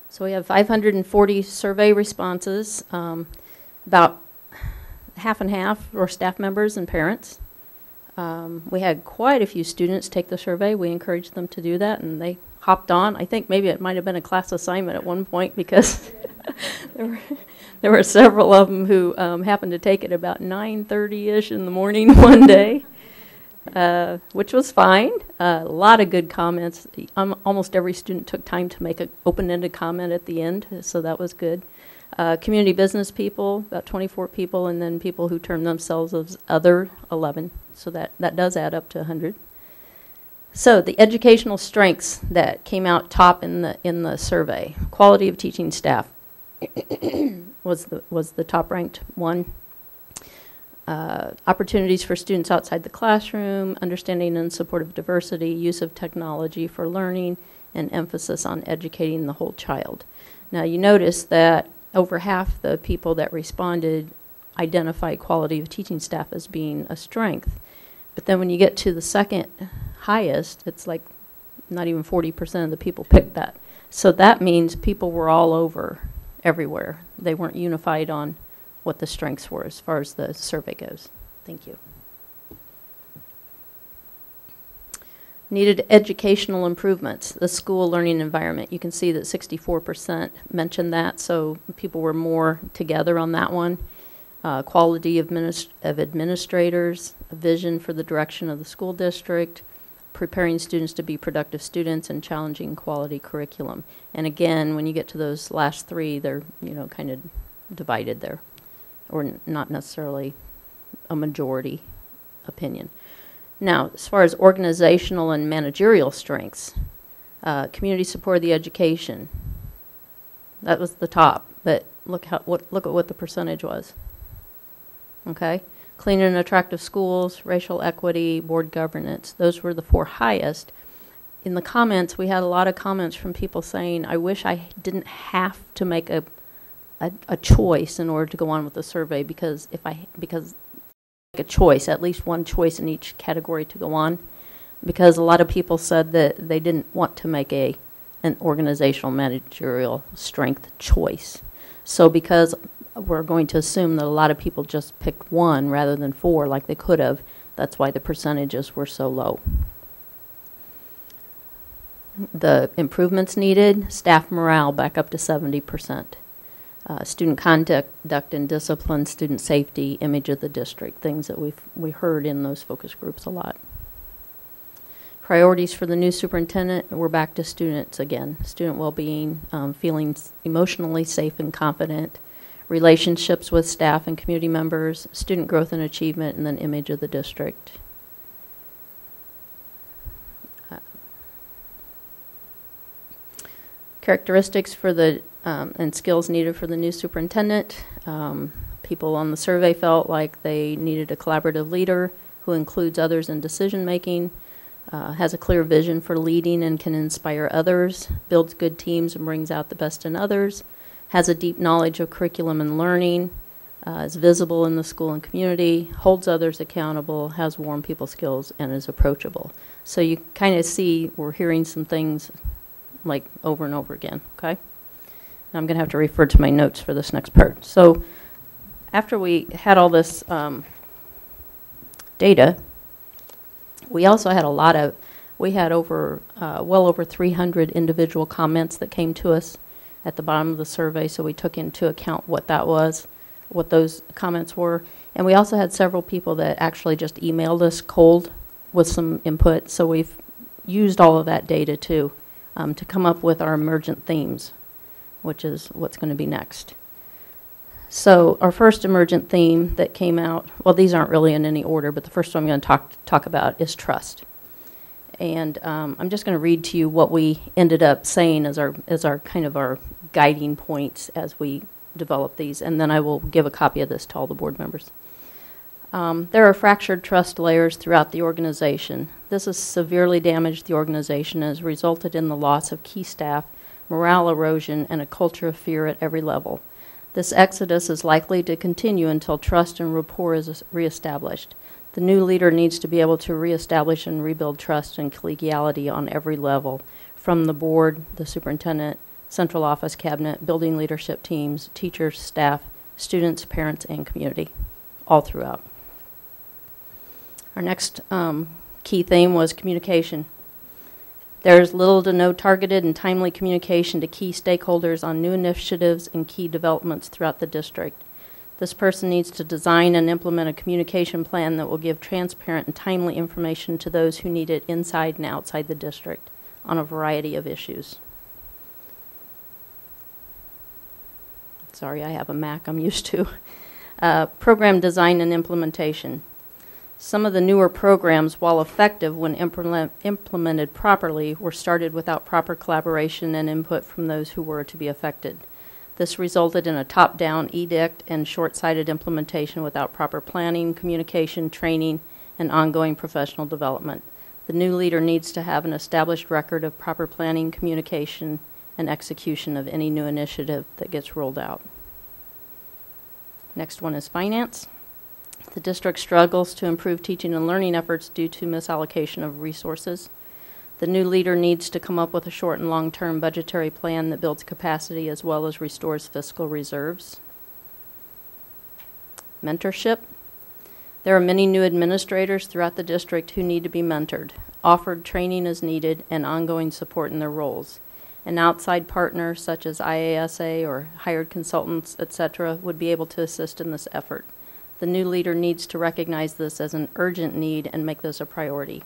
So we have 540 survey responses. About half and half were staff members and parents. We had quite a few students take the survey. We encouraged them to do that, and they hopped on. I think maybe it might have been a class assignment at one point because there were several of them who happened to take it about 9:30-ish in the morning one day. Which was fine. A lot of good comments. Almost every student took time to make an open-ended comment at the end, so that was good. Community business people, about 24 people, and then people who term themselves as other, 11. So that does add up to 100. So the educational strengths that came out top in the survey. Quality of teaching staff was the top-ranked one. Opportunities for students outside the classroom, understanding and support of diversity, use of technology for learning, and emphasis on educating the whole child. Now you notice that over half the people that responded identify quality of teaching staff as being a strength. But then when you get to the second highest, it's like not even 40% of the people picked that. So that means people were all over everywhere. They weren't unified on what the strengths were as far as the survey goes. Thank you. Needed educational improvements, the school learning environment. You can see that 64% mentioned that, so people were more together on that one. Quality of administrators, a vision for the direction of the school district, preparing students to be productive students, and challenging quality curriculum. And again, when you get to those last three, they're kind of divided there, or not necessarily a majority opinion. Now, as far as organizational and managerial strengths, Community support of the education. That was the top, but look at what the percentage was. Okay? Clean and attractive schools, racial equity, board governance. Those were the 4 highest. In the comments, we had a lot of comments from people saying, I wish I didn't have to make a choice in order to go on with the survey, because because a choice, at least one choice in each category to go on, because a lot of people said that they didn't want to make an organizational managerial strength choice. So because we're going to assume that a lot of people just picked 1 rather than 4 like they could have, that's why the percentages were so low. The improvements needed, staff morale back up to 70%. Student conduct and discipline, student safety, image of the district, things that we heard in those focus groups a lot. Priorities for the new superintendent, we're back to students again. Student well-being, feeling emotionally safe and confident, relationships with staff and community members, student growth and achievement, and then image of the district. Characteristics for the and skills needed for the new superintendent. People on the survey felt like they needed a collaborative leader who includes others in decision making, has a clear vision for leading and can inspire others, builds good teams and brings out the best in others, has a deep knowledge of curriculum and learning, is visible in the school and community, holds others accountable, has warm people skills, and is approachable. So you kind of see we're hearing some things like over and over again, okay? Now I'm going to have to refer to my notes for this next part. So after we had all this data, we also had we had over, well over 300 individual comments that came to us at the bottom of the survey, so we took into account what that was, what those comments were. And we also had several people that actually just emailed us cold with some input, so we've used all of that data too to come up with our emergent themes, which is what's going to be next. So our first emergent theme that came out, well, these aren't really in any order, but the first one I'm going to talk about is trust. And I'm just going to read to you what we ended up saying as our kind of our guiding points as we develop these, and then I will give a copy of this to all the board members. There are fractured trust layers throughout the organization. This has severely damaged the organization and has resulted in the loss of key staff, morale erosion, and a culture of fear at every level. This exodus is likely to continue until trust and rapport is reestablished. The new leader needs to be able to reestablish and rebuild trust and collegiality on every level, from the board, the superintendent, central office cabinet, building leadership teams, teachers, staff, students, parents, and community, all throughout. Our next key theme was communication. There is little to no targeted and timely communication to key stakeholders on new initiatives and key developments throughout the district. This person needs to design and implement a communication plan that will give transparent and timely information to those who need it inside and outside the district on a variety of issues. Sorry, I have a Mac I'm used to. Program design and implementation. Some of the newer programs, while effective when implemented properly, were started without proper collaboration and input from those who were to be affected. This resulted in a top-down edict and short-sighted implementation without proper planning, communication, training, and ongoing professional development. The new leader needs to have an established record of proper planning, communication, and execution of any new initiative that gets rolled out. Next one is finance. The district struggles to improve teaching and learning efforts due to misallocation of resources. The new leader needs to come up with a short and long-term budgetary plan that builds capacity as well as restores fiscal reserves. Mentorship. There are many new administrators throughout the district who need to be mentored. Offered training is needed and ongoing support in their roles. An outside partner such as IASA or hired consultants, etc., would be able to assist in this effort. The new leader needs to recognize this as an urgent need and make this a priority.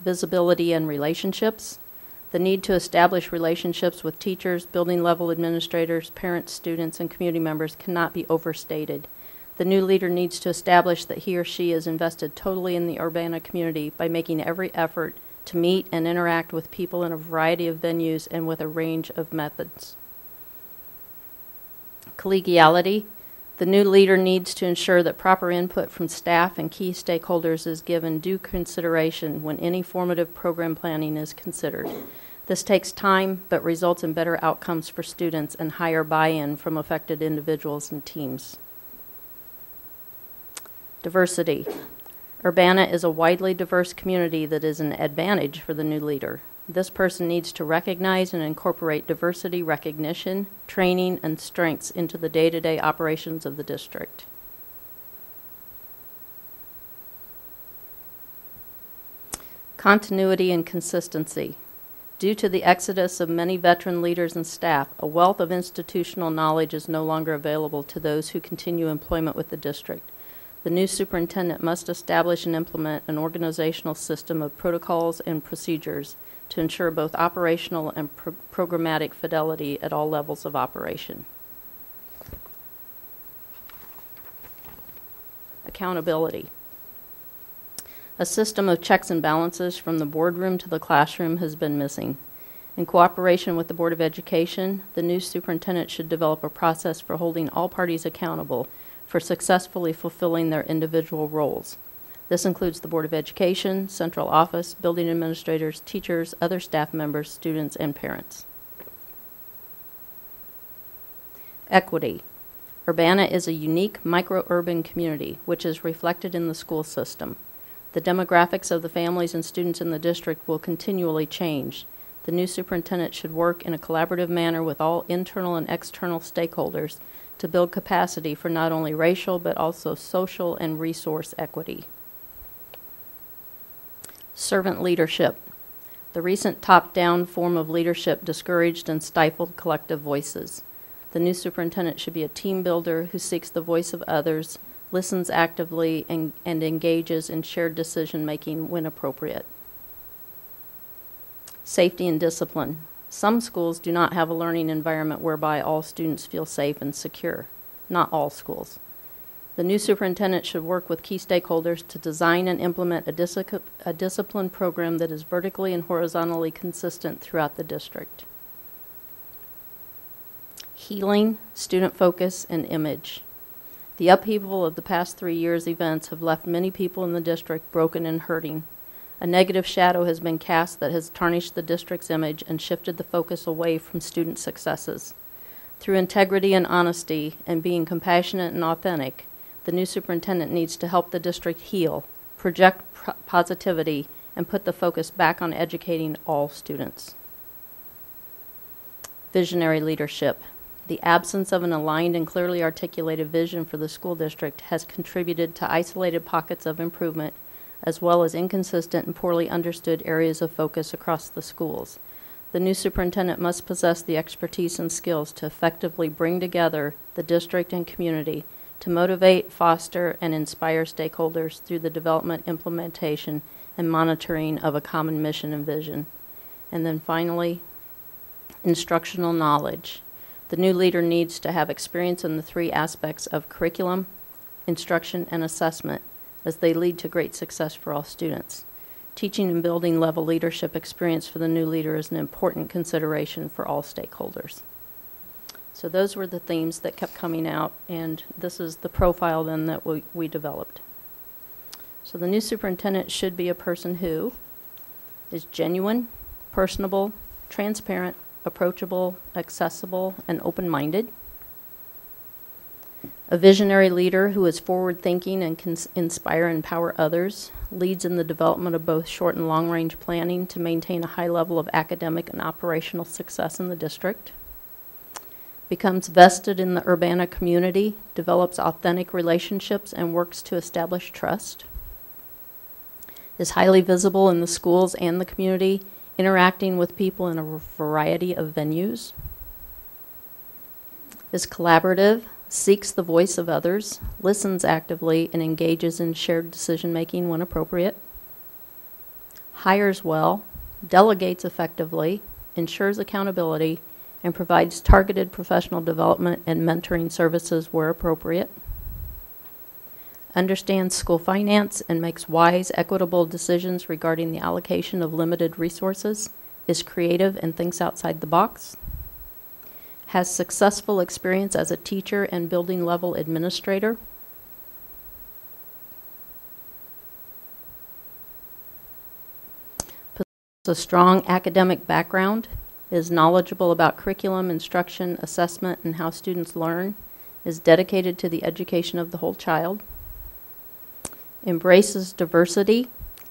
Visibility and relationships. The need to establish relationships with teachers, building level administrators, parents, students, and community members cannot be overstated. The new leader needs to establish that he or she is invested totally in the Urbana community by making every effort to meet and interact with people in a variety of venues and with a range of methods. Collegiality. The new leader needs to ensure that proper input from staff and key stakeholders is given due consideration when any formative program planning is considered. This takes time, but results in better outcomes for students and higher buy-in from affected individuals and teams. Diversity. Urbana is a widely diverse community that is an advantage for the new leader. This person needs to recognize and incorporate diversity recognition, training, and strengths into the day-to-day operations of the district. Continuity and consistency. Due to the exodus of many veteran leaders and staff, a wealth of institutional knowledge is no longer available to those who continue employment with the district. The new superintendent must establish and implement an organizational system of protocols and procedures to ensure both operational and programmatic fidelity at all levels of operation. Accountability. A system of checks and balances from the boardroom to the classroom has been missing. In cooperation with the Board of Education, the new superintendent should develop a process for holding all parties accountable for successfully fulfilling their individual roles. This includes the Board of Education, central office, building administrators, teachers, other staff members, students, and parents. Equity. Urbana is a unique micro-urban community, which is reflected in the school system. The demographics of the families and students in the district will continually change. The new superintendent should work in a collaborative manner with all internal and external stakeholders to build capacity for not only racial but also social and resource equity. Servant leadership. The recent top-down form of leadership discouraged and stifled collective voices. The new superintendent should be a team builder who seeks the voice of others, listens actively, and engages in shared decision-making when appropriate. Safety and discipline. Some schools do not have a learning environment whereby all students feel safe and secure. Not all schools. The new superintendent should work with key stakeholders to design and implement a discipline program that is vertically and horizontally consistent throughout the district. Healing, student focus, and image. The upheaval of the past 3 years' events have left many people in the district broken and hurting. A negative shadow has been cast that has tarnished the district's image and shifted the focus away from student successes. Through integrity and honesty and being compassionate and authentic, the new superintendent needs to help the district heal, project positivity, and put the focus back on educating all students. Visionary leadership. The absence of an aligned and clearly articulated vision for the school district has contributed to isolated pockets of improvement, as well as inconsistent and poorly understood areas of focus across the schools. The new superintendent must possess the expertise and skills to effectively bring together the district and community to motivate, foster, and inspire stakeholders through the development, implementation, and monitoring of a common mission and vision. And then finally, instructional knowledge. The new leader needs to have experience in the 3 aspects of curriculum, instruction, and assessment as they lead to great success for all students. Teaching and building level leadership experience for the new leader is an important consideration for all stakeholders. So those were the themes that kept coming out, and this is the profile then that we developed. So the new superintendent should be a person who is genuine, personable, transparent, approachable, accessible, and open-minded. A visionary leader who is forward-thinking and can inspire and empower others, leads in the development of both short and long-range planning to maintain a high level of academic and operational success in the district. Becomes vested in the Urbana community, develops authentic relationships, and works to establish trust. Is highly visible in the schools and the community, interacting with people in a variety of venues. Is collaborative, seeks the voice of others, listens actively, and engages in shared decision-making when appropriate. Hires well, delegates effectively, ensures accountability, and provides targeted professional development and mentoring services where appropriate. understands school finance and makes wise, equitable decisions regarding the allocation of limited resources, is creative and thinks outside the box, has successful experience as a teacher and building level administrator, a strong academic background, is knowledgeable about curriculum, instruction, assessment, and how students learn, is dedicated to the education of the whole child, embraces diversity,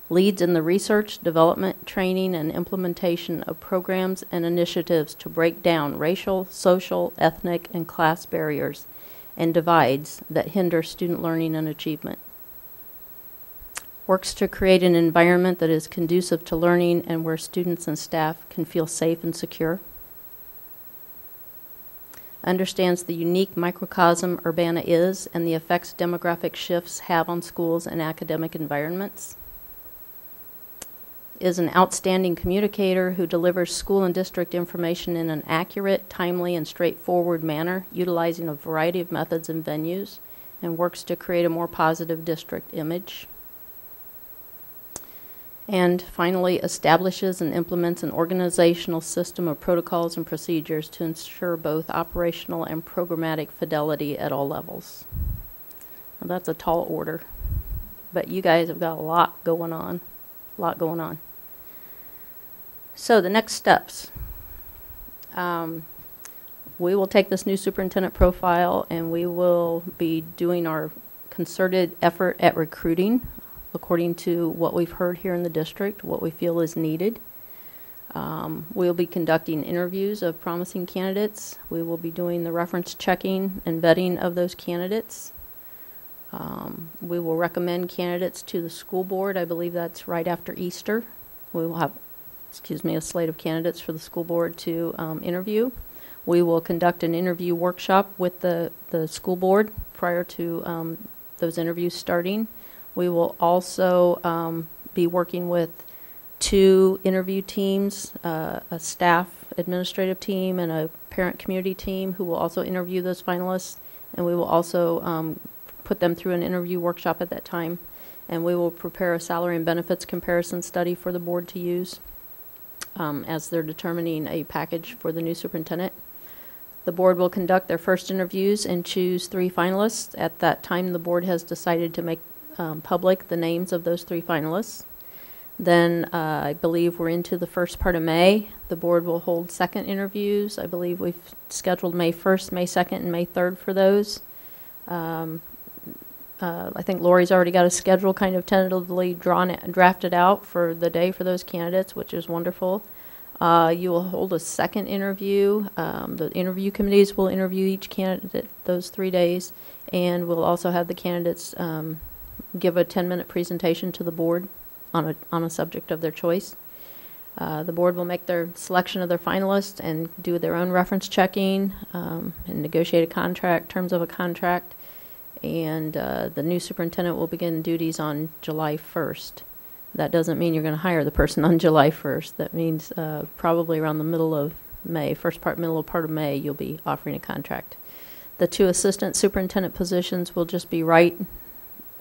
leads in the research, development, training, and implementation of programs and initiatives to break down racial, social, ethnic, and class barriers and divides that hinder student learning and achievement. Works to create an environment that is conducive to learning and where students and staff can feel safe and secure. Understands the unique microcosm Urbana is and the effects demographic shifts have on schools and academic environments. Is an outstanding communicator who delivers school and district information in an accurate, timely, and straightforward manner, utilizing a variety of methods and venues, and works to create a more positive district image. And finally, establishes and implements an organizational system of protocols and procedures to ensure both operational and programmatic fidelity at all levels. Now, that's a tall order, but you guys have got a lot going on. So the next steps. We will take this new superintendent profile and we will be doing our concerted effort at recruiting according to what we've heard here in the district, what we feel is needed. We'll be conducting interviews of promising candidates. We will be doing the reference checking and vetting of those candidates. We will recommend candidates to the school board. I believe that's right after Easter. We will have, a slate of candidates for the school board to interview. We will conduct an interview workshop with the school board prior to those interviews starting. We will also be working with 2 interview teams, a staff administrative team and a parent community team who will also interview those finalists, and we will also put them through an interview workshop at that time, and we will prepare a salary and benefits comparison study for the board to use as they're determining a package for the new superintendent. The board will conduct their first interviews and choose 3 finalists. At that time, the board has decided to make public the names of those 3 finalists. Then I believe we're into the first part of May. The board will hold second interviews. I believe we've scheduled May 1st, May 2nd, and May 3rd for those. I think Lori's already got a schedule kind of tentatively drafted out for the day for those candidates, which is wonderful. You will hold a second interview. The interview committees will interview each candidate those 3 days, and we'll also have the candidates give a 10-minute presentation to the board on a subject of their choice. The board will make their selection of their finalists and do their own reference checking and negotiate a contract, terms of a contract. And the new superintendent will begin duties on July 1st. That doesn't mean you're going to hire the person on July 1st. That means probably around the middle of May, middle part of May, you'll be offering a contract. The 2 assistant superintendent positions will just be right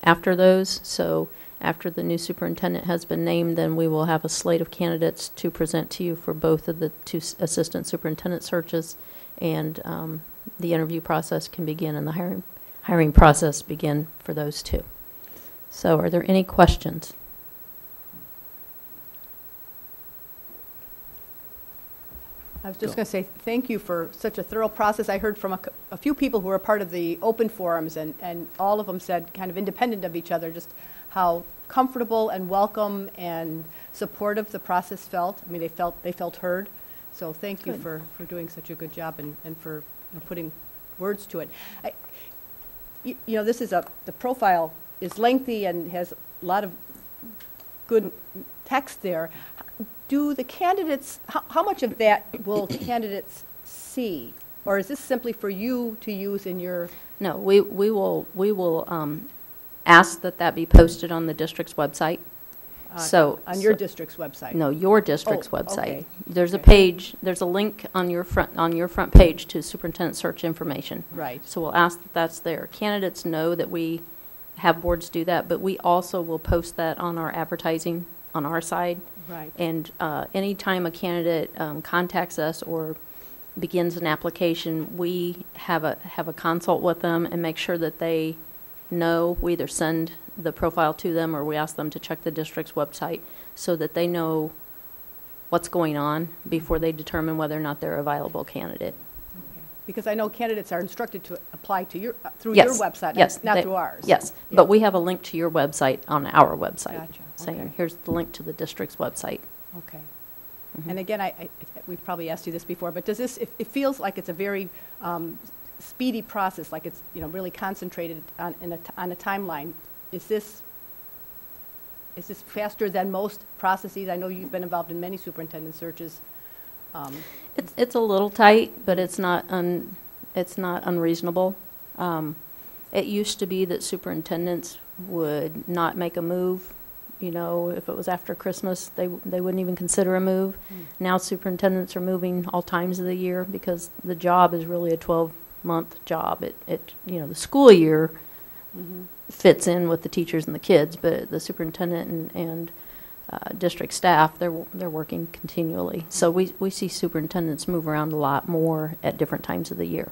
after those. So after the new superintendent has been named, then we will have a slate of candidates to present to you for both of the 2 assistant superintendent searches, and the interview process can begin and the hiring process begin for those 2. So are there any questions? I was just going to say thank you for such a thorough process. I heard from a few people who were part of the open forums, and all of them said, kind of independent of each other, just how comfortable and welcome and supportive the process felt. I mean, they felt heard. So thank you for doing such a good job and for putting words to it. This is the profile is lengthy and has a lot of good text there. Do the candidates, how much of that will candidates see? Or is this simply for you to use in your? No, we will ask that be posted on the district's website. On your district's website? No, your district's website. Okay. There's a page, there's a link on your front page to superintendent search information. Right. So we'll ask that's there. Candidates know that we have boards do that, but we also will post that on our advertising on our side. Right. And anytime a candidate contacts us or begins an application, we have a consult with them and make sure that they know. We either send the profile to them or we ask them to check the district's website so that they know what's going on before they determine whether or not they're a viable candidate. Because I know candidates are instructed to apply to your, through your Yes, website, yes, not they- through ours. Yes, Yeah. but we have a link to your website on our website. Gotcha, Saying, okay. here's the link to the district's website. Okay. Mhm. And again, we've probably asked you this before, but does this, it feels like it's a very speedy process, like it's, really concentrated on a timeline. Is this faster than most processes? I know you've been involved in many superintendent searches. It's a little tight, but it's not unreasonable. It used to be that superintendents would not make a move. If it was after Christmas, they wouldn't even consider a move. Now superintendents are moving all times of the year because the job is really a 12-month job. The school year fits in with the teachers and the kids, but the superintendent and district staff, they're working continually. So we see superintendents move around a lot more at different times of the year.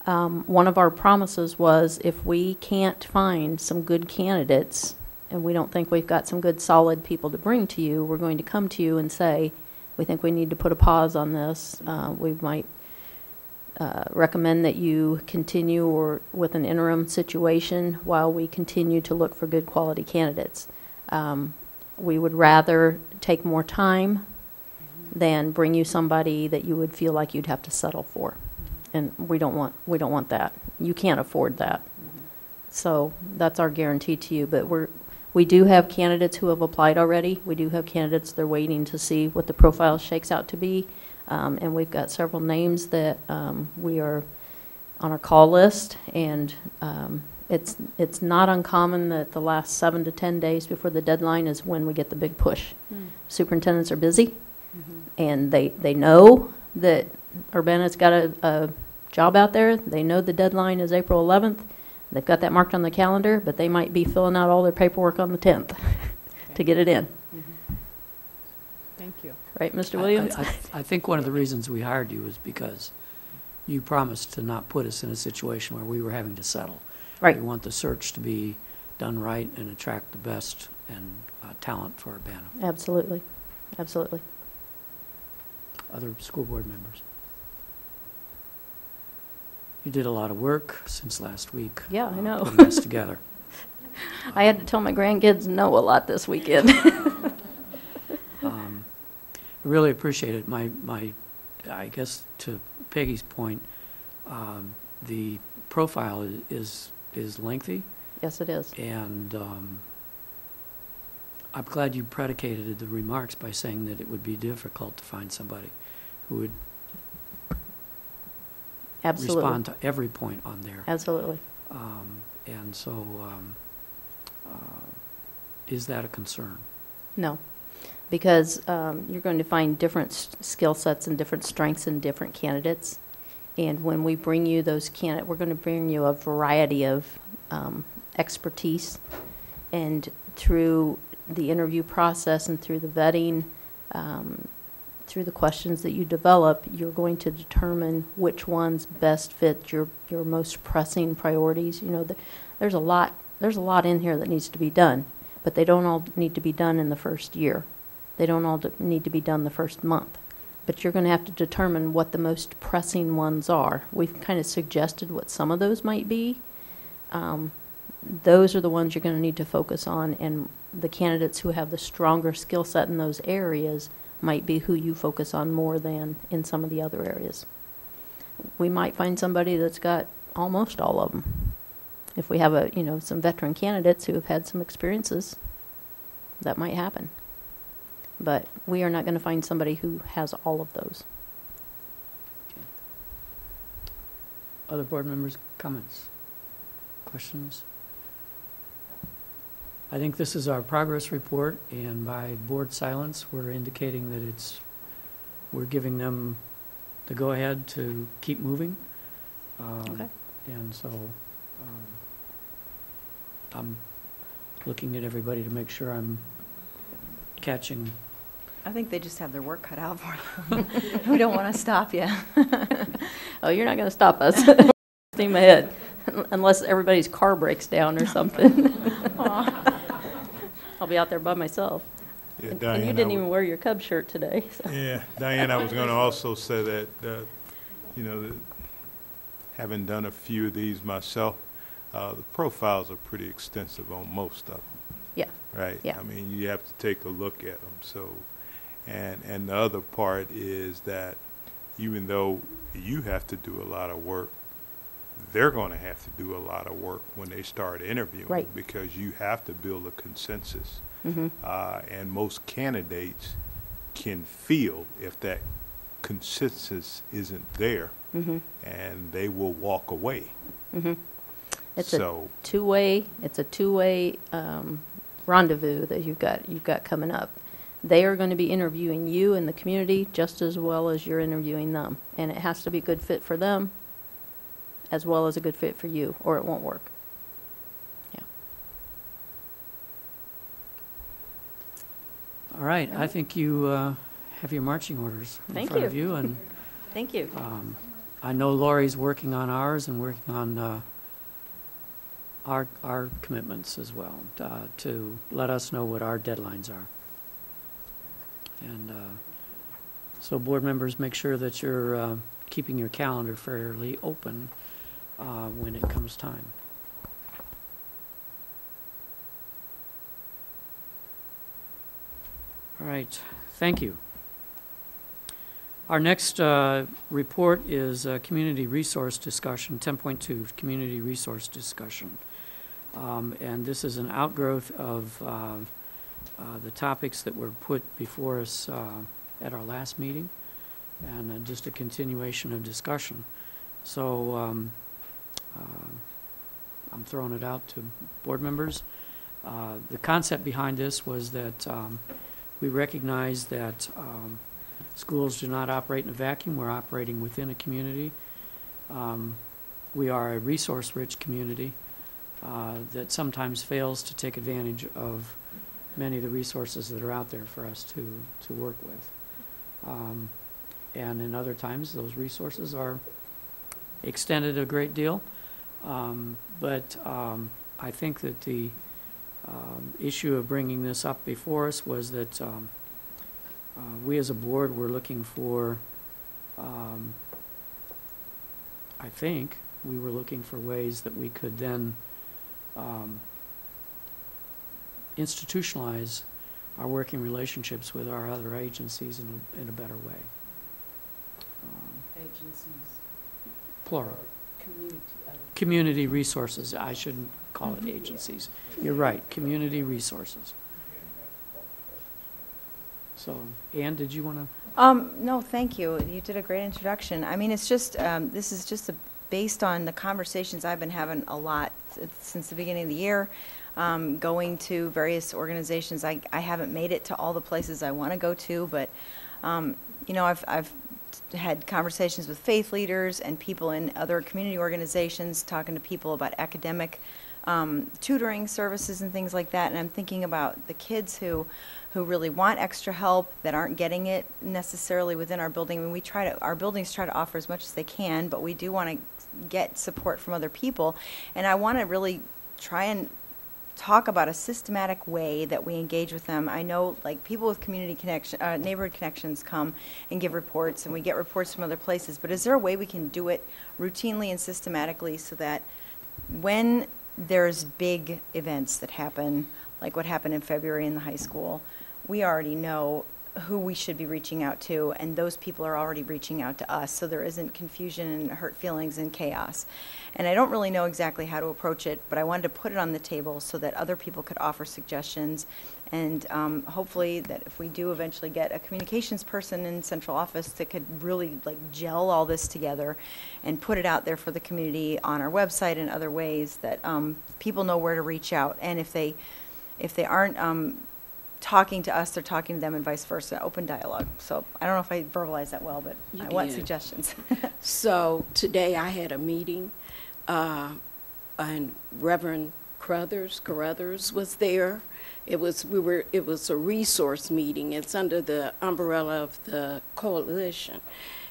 One of our promises was if we can't find some good candidates and we don't think we've got some good solid people to bring to you, we're going to come to you and say, we think we need to put a pause on this. We might recommend that you continue or with an interim situation while we continue to look for good quality candidates. We would rather take more time than bring you somebody that you would feel like you'd have to settle for. And we don't want that. You can't afford that. So that's our guarantee to you. But we do have candidates who have applied already. We do have candidates, they're waiting to see what the profile shakes out to be. And we've got several names that we are on our call list. And it's not uncommon that the last 7 to 10 days before the deadline is when we get the big push. Superintendents are busy, and they know that Urbana's got a job out there. They know the deadline is April 11th. They've got that marked on the calendar, but they might be filling out all their paperwork on the 10th to get it in. Thank you. Right, Mr. Williams? I think one of the reasons we hired you is because you promised to not put us in a situation where we were having to settle. Right. We want the search to be done right and attract the best and talent for Urbana. Absolutely. Absolutely. Other school board members? You did a lot of work since last week. Yeah, I know. Putting this together. I had to tell my grandkids no a lot this weekend. I really appreciate it. I guess to Peggy's point, the profile is lengthy. Yes, it is. And I'm glad you predicated the remarks by saying that it would be difficult to find somebody who would Absolutely. respond to every point on there. Absolutely. And so, is that a concern? No, because you're going to find different skill sets and different strengths in different candidates. And when we bring you those candidates, we're going to bring you a variety of expertise. And through the interview process and through the vetting, through the questions that you develop, you're going to determine which ones best fit your most pressing priorities. There's a lot in here that needs to be done, but they don't all need to be done in the first year. They don't all need to be done the first month. But you're going to have to determine what the most pressing ones are. We've kind of suggested what some of those might be. Those are the ones you're going to need to focus on, and the candidates who have the stronger skill set in those areas might be who you focus on more than in some of the other areas. We might find somebody that's got almost all of them. If we have some veteran candidates who have had some experiences, that might happen. But we are not going to find somebody who has all of those. Other board members' comments? Questions? I think this is our progress report, and by board silence, we're indicating that we're giving them the go-ahead to keep moving. Okay. And so, I'm looking at everybody to make sure I'm catching. I think they just have their work cut out for them. We don't want to stop you. Oh, you're not going to stop us. Steam ahead, unless everybody's car breaks down or something. I'll be out there by myself. Yeah, And Diane, you I didn't would- even wear your Cub shirt today. So. Yeah, Diane, I was going to also say that, you know, having done a few of these myself, the profiles are pretty extensive on most of them, Yeah. right? Yeah. I mean, you have to take a look at them. So, and the other part is that even though you have to do a lot of work, they're going to have to do a lot of work when they start interviewing, Right. because you have to build a consensus. Mm-hmm. And most candidates can feel if that consensus isn't there, Mm-hmm. and they will walk away. Mm-hmm. It's So, a two-way. It's a two-way rendezvous that you've got coming up. They are going to be interviewing you in the community just as well as you're interviewing them, and it has to be a good fit for them as well as a good fit for you, or it won't work. Yeah. All right, I think you have your marching orders in Thank front of you. you, and Thank you. I know Lori's working on ours and working on our commitments as well, to let us know what our deadlines are. And so board members, make sure that you're keeping your calendar fairly open when it comes time. All right, thank you. Our next report is community resource discussion, 10.2, community resource discussion. And this is an outgrowth of the topics that were put before us at our last meeting, and just a continuation of discussion. So I'm throwing it out to board members. The concept behind this was that we recognize that schools do not operate in a vacuum. We're operating within a community. We are a resource-rich community that sometimes fails to take advantage of many of the resources that are out there for us to work with. And in other times, those resources are extended a great deal. But I think that the issue of bringing this up before us was that we as a board were looking for, I think, we were looking for ways that we could then institutionalize our working relationships with our other agencies in a better way. Agencies. Plural. Community. Community resources. I shouldn't call it agencies. You're right, community resources. So, Ann, did you want to? No, thank you. You did a great introduction. I mean, it's just, this is just based on the conversations I've been having a lot since the beginning of the year, going to various organizations. I haven't made it to all the places I want to go to, but, you know, I've had conversations with faith leaders and people in other community organizations, talking to people about academic tutoring services and things like that. And I'm thinking about the kids who really want extra help that aren't getting it necessarily within our building. I mean, our buildings try to offer as much as they can, but we do want to get support from other people. And I want to really try and talk about a systematic way that we engage with them. I know, like, people with community connection, neighborhood connections come and give reports, and we get reports from other places, but is there a way we can do it routinely and systematically so that when there's big events that happen, like what happened in February in the high school, we already know who we should be reaching out to, and those people are already reaching out to us, so there isn't confusion and hurt feelings and chaos. And I don't really know exactly how to approach it, but I wanted to put it on the table so that other people could offer suggestions, and hopefully that if we do eventually get a communications person in central office that could really, like, gel all this together and put it out there for the community on our website and other ways that people know where to reach out. And if they aren't talking to us, they're talking to them, and vice versa, open dialogue. So I don't know if I verbalized that well, but I want suggestions. So today I had a meeting, and Reverend Carruthers was there. It was a resource meeting. It's under the umbrella of the coalition.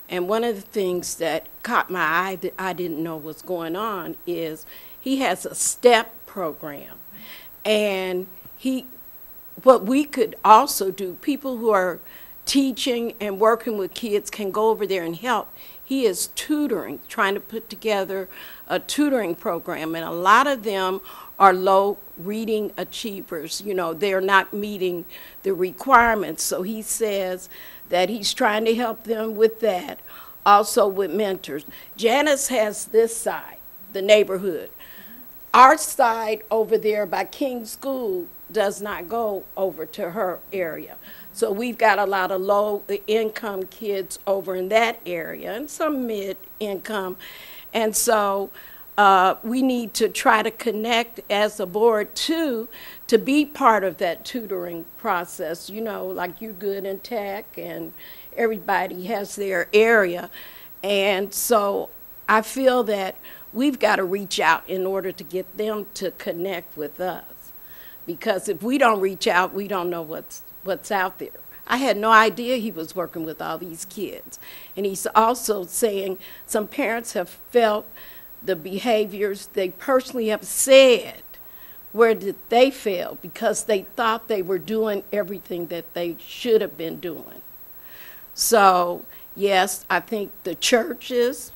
And one of the things that caught my eye that I didn't know was going on is he has a STEP program. And what we could also do, people who are teaching and working with kids can go over there and help. He is tutoring, trying to put together a tutoring program, and a lot of them are low reading achievers. You know, they're not meeting the requirements. So he says that he's trying to help them with that, also with mentors. Janice has this side, the neighborhood. Our side over there by King School does not go over to her area. So we've got a lot of low-income kids over in that area and some mid-income. And so we need to try to connect as a board, too, to be part of that tutoring process. You know, like you're good in tech and everybody has their area. And so I feel that we've got to reach out in order to get them to connect with us. Because if we don't reach out, we don't know what's out there. I had no idea he was working with all these kids. And he's also saying some parents have felt the behaviors they personally have said, where did they fail? Because they thought they were doing everything that they should have been doing. So, yes, I think the churches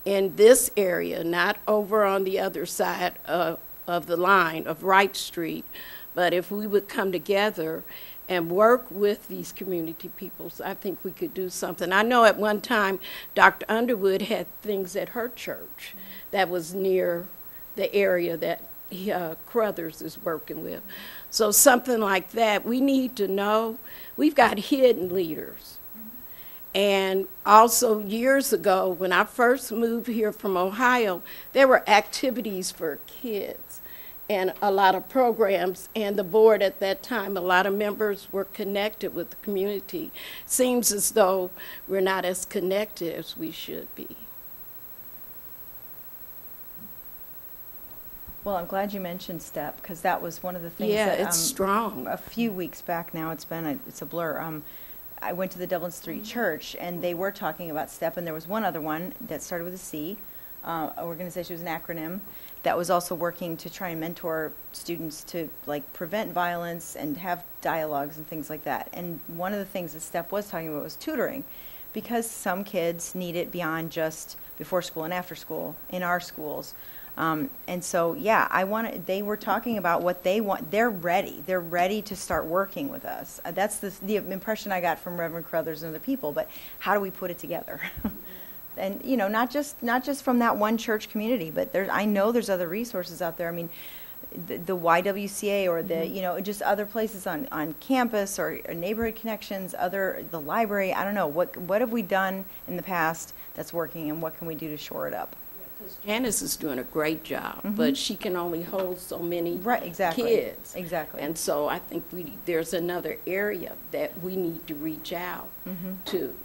in this area, not over on the other side of the line of Wright Street, but if we would come together and work with these community peoples, I think we could do something. I know at one time Dr. Underwood had things at her church that was near the area that Carruthers is working with. So something like that, we need to know. We've got hidden leaders. And also years ago, when I first moved here from Ohio, there were activities for kids and a lot of programs, and the board at that time, a lot of members were connected with the community. Seems as though we're not as connected as we should be. Well, I'm glad you mentioned STEP, because that was one of the things Yeah, that it's strong. a few weeks back now, it's a blur. I went to the Dublin Street Church, and they were talking about STEP, and there was one other one that started with a C. Organization was an acronym that was also working to try and mentor students to like prevent violence and have dialogues and things like that. And one of the things that STEP was talking about was tutoring, because some kids need it beyond just before school and after school in our schools. And so, yeah, they were talking about what they want. They're ready to start working with us. That's the impression I got from Reverend Carruthers and other people, but how do we put it together? And, you know, not just from that one church community, but I know there's other resources out there. I mean, the YWCA or the, you know, just other places on campus or neighborhood connections, the library. I don't know. What have we done in the past that's working, and what can we do to shore it up? Janice is doing a great job, but she can only hold so many kids. Exactly. And so I think there's another area that we need to reach out to,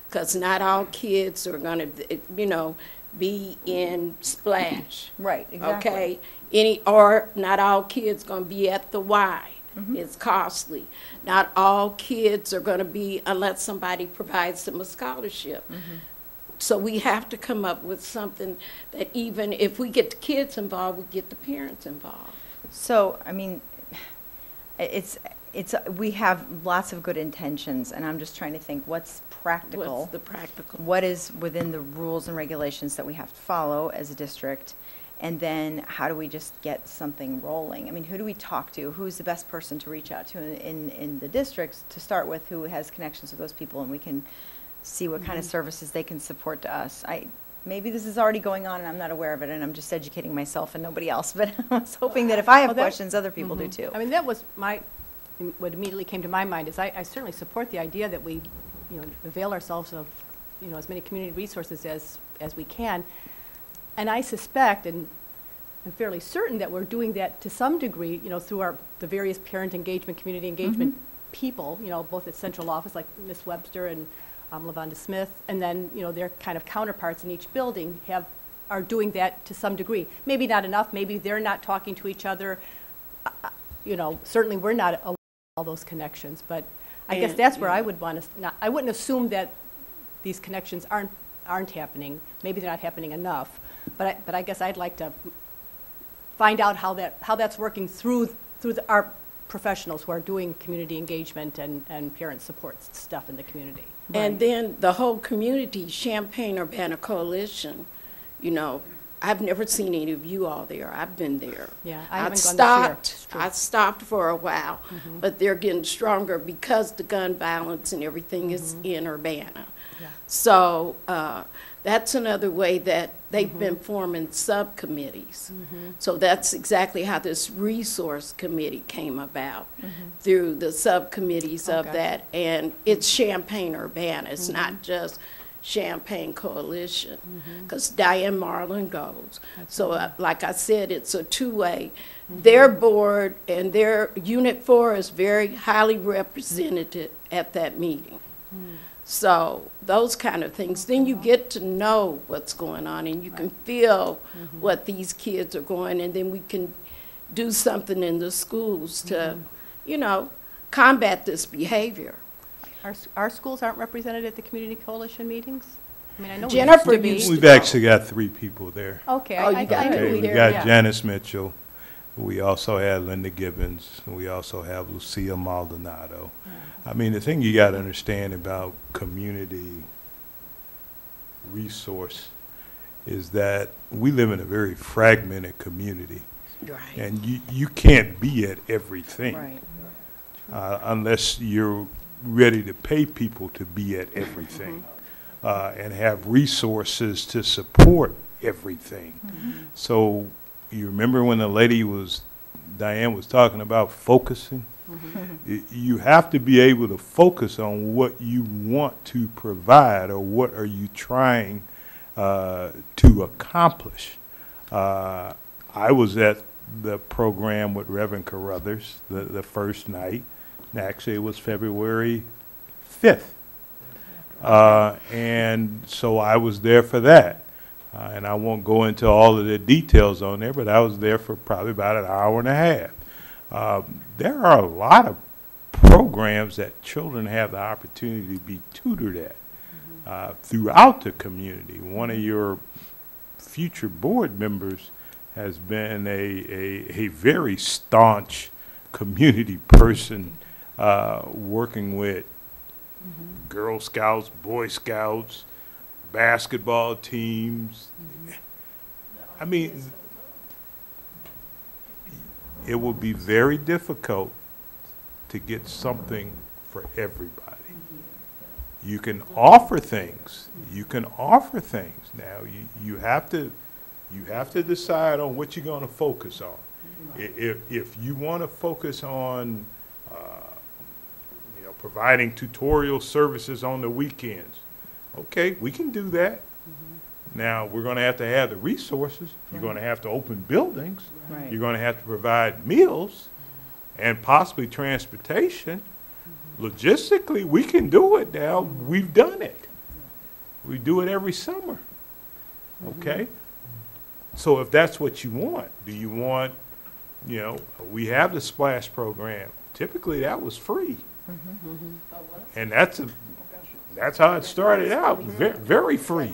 because not all kids are going to, you know, be in Splash. Right, exactly. Okay? Or not all kids going to be at the Y. It's costly. Not all kids are going to be, unless somebody provides them a scholarship. So we have to come up with something that even if we get the kids involved, we get the parents involved. So, I mean, we have lots of good intentions, and I'm just trying to think what's practical. What's the practical? What is within the rules and regulations that we have to follow as a district, and then how do we just get something rolling? I mean, who do we talk to? Who's the best person to reach out to in the districts to start with, who has connections with those people, and we can see what kind of services they can support to us. Maybe this is already going on and I'm not aware of it, and I'm just educating myself and nobody else, but I was hoping that if I have questions, other people do too. I mean, that was what immediately came to my mind is I certainly support the idea that we, you know, avail ourselves of, you know, as many community resources as we can. And I suspect, and I'm fairly certain that we're doing that to some degree, you know, through the various parent engagement, community engagement people, you know, both at central office like Ms. Webster and LaVonda Smith, and then, you know, their kind of counterparts in each building have are doing that to some degree. Maybe not enough, maybe they're not talking to each other. You know, certainly we're not aware of all those connections, but I guess that's where I would want to, I wouldn't assume that these connections aren't happening. Maybe they're not happening enough, but I guess I'd like to find out how that's working through our professionals who are doing community engagement and parent support stuff in the community. And then the whole community, Champaign-Urbana Coalition, you know, I've never seen any of you all there. I've been there. Yeah, I haven't gone this year. I stopped for a while, but they're getting stronger because the gun violence and everything is in Urbana. Yeah. So that's another way that they've been forming subcommittees. So that's exactly how this resource committee came about, through the subcommittees of that. And it's Champaign-Urbana. It's not just Champaign Coalition, because Diane Marlin goes. So like I said, it's a two-way. Their board and their Unit 4 is very highly represented at that meeting. So those kind of things. Then you get to know what's going on, and you can feel what these kids are going, and then we can do something in the schools to, you know, combat this behavior. Our schools aren't represented at the community coalition meetings? I mean, I know Jennifer we used to be. We've actually got 3 people there. Okay, Oh, you I got knew three. we We did, got yeah. Janice Mitchell. We also have Linda Gibbons. And we also have Lucia Maldonado. I mean, the thing you got to understand about community resource is that we live in a very fragmented community. Right. And you can't be at everything. Right. Unless you're ready to pay people to be at everything and have resources to support everything. So you remember when the lady Diane was talking about focusing? You have to be able to focus on what you want to provide or what are you trying to accomplish. I was at the program with Reverend Carruthers the first night. Actually, it was February 5th. And so I was there for that. And I won't go into all of the details on there, but I was there for probably about an hour and a half. There are a lot of programs that children have the opportunity to be tutored at throughout the community. One of your future board members has been a very staunch community person working with Girl Scouts, Boy Scouts, basketball teams. I mean, it would be very difficult to get something for everybody. You can offer things. You can offer things. Now, you have to decide on what you're going to focus on. If you want to focus on providing tutorial services on the weekends, okay, we can do that. Now, we're going to have the resources. You're going to have to open buildings. Right. You're going to have to provide meals and possibly transportation. Logistically, we can do it now. We've done it. We do it every summer. Okay? So if that's what you want, do you want, we have the Splash program. Typically, that was free. And that's how it started out, very free.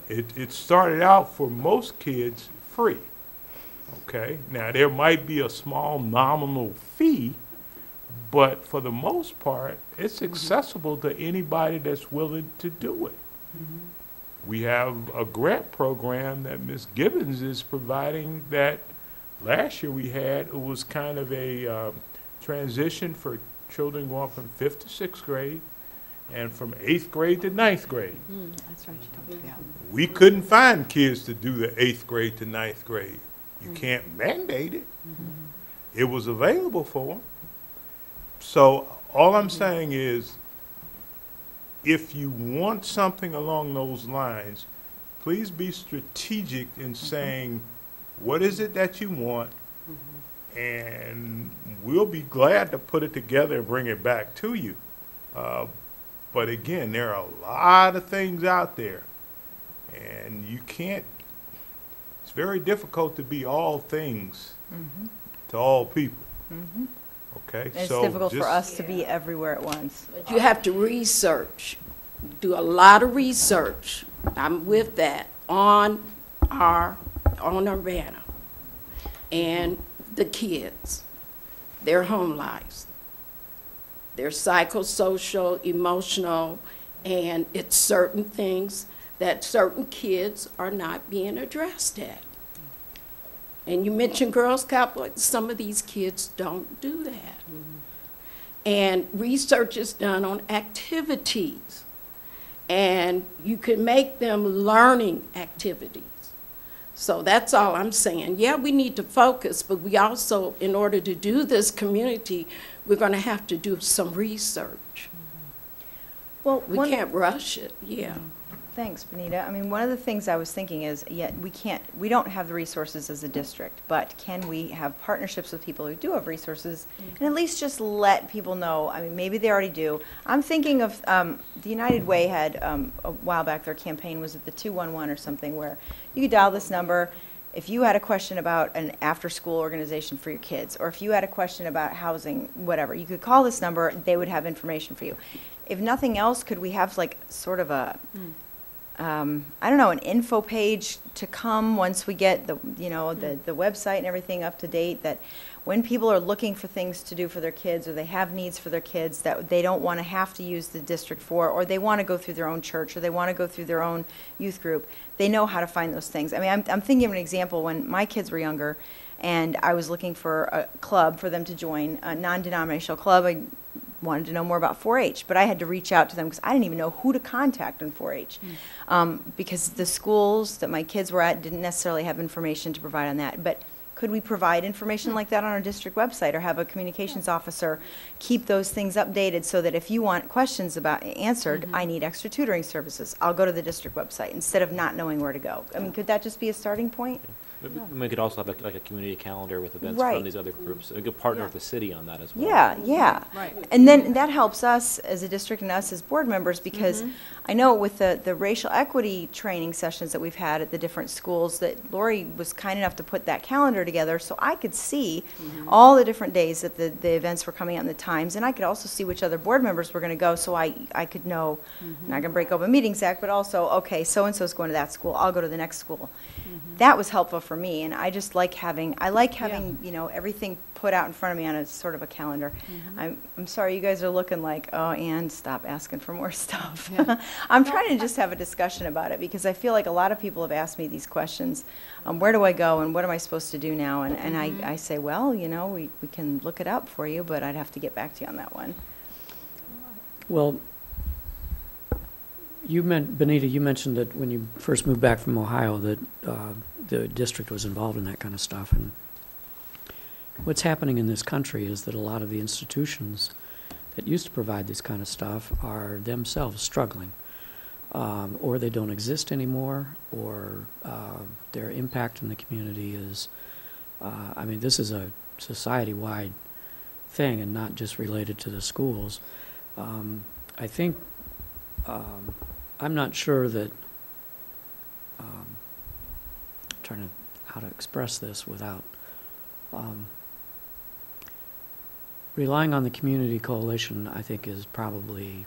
It started out for most kids free. Okay? Now, there might be a small nominal fee, but for the most part, it's accessible to anybody that's willing to do it. We have a grant program that Ms. Gibbons is providing that last year we had. It was kind of a transition for children going from 5th to 6th grade and from 8th grade to 9th grade. That's right, you talked about. We couldn't find kids to do the 8th grade to 9th grade. You can't mandate it. It was available for them. So all I'm saying is, if you want something along those lines, please be strategic in saying, what is it that you want? And we'll be glad to put it together and bring it back to you. But again, there are a lot of things out there, and you can't It's very difficult to be all things to all people. Okay? It's So difficult for just- us to be everywhere at once. But you have to research, do a lot of research. I'm with that on Urbana and the kids, their home lives, their psychosocial, emotional, and it's certain things that certain kids are not being addressed at. And you mentioned Girl Scout, but some of these kids don't do that. And research is done on activities. And you can make them learning activities. So that's all I'm saying. Yeah, we need to focus, but we also, in order to do this community, we're going to have to do some research. Well, We can't rush it, yeah. Thanks, Benita. I mean, one of the things I was thinking is, we don't have the resources as a district, but can we have partnerships with people who do have resources and at least just let people know? I mean, maybe they already do. I'm thinking of, the United Way had, a while back, their campaign was at the 211 or something, where you could dial this number if you had a question about an after-school organization for your kids, or if you had a question about housing, whatever, you could call this number, they would have information for you. If nothing else, could we have like sort of a, I don't know, an info page to come once we get the website and everything up to date, that when people are looking for things to do for their kids, or they have needs for their kids that they don't want to have to use the district for, or they want to go through their own church, or they want to go through their own youth group, they know how to find those things. I mean, I'm thinking of an example when my kids were younger and I was looking for a club for them to join, a non-denominational club. I wanted to know more about 4-H, but I had to reach out to them because I didn't even know who to contact in 4-H, because the schools that my kids were at didn't necessarily have information to provide on that. But could we provide information like that on our district website, or have a communications officer keep those things updated so that if you want questions about answered, I need extra tutoring services, I'll go to the district website instead of not knowing where to go? I mean, could that just be a starting point? We could also have like a community calendar with events Right. from these other groups. We could partner with the city on that as well. Yeah. Right. And then that helps us as a district and us as board members, because I know with the racial equity training sessions that we've had at the different schools, that Lori was kind enough to put that calendar together so I could see all the different days that the events were coming out and the times, and I could also see which other board members were going to go, so I could know, not going to break open meetings act, but also, okay, so-and-so's going to that school, I'll go to the next school. That was helpful for me, and I just like having, everything put out in front of me on a sort of a calendar. I'm sorry, you guys are looking like, oh, and stop asking for more stuff. I'm trying to just have a discussion about it, because I feel like a lot of people have asked me these questions. Where do I go, and what am I supposed to do now? And I say, well, we can look it up for you, but I'd have to get back to you on that one. Well, Benita, you mentioned that when you first moved back from Ohio that the district was involved in that kind of stuff. And what's happening in this country is that a lot of the institutions that used to provide this kind of stuff are themselves struggling, or they don't exist anymore, or their impact in the community is, this is a society-wide thing and not just related to the schools. I think, I'm not sure that, trying to how to express this without relying on the community coalition, I think is probably,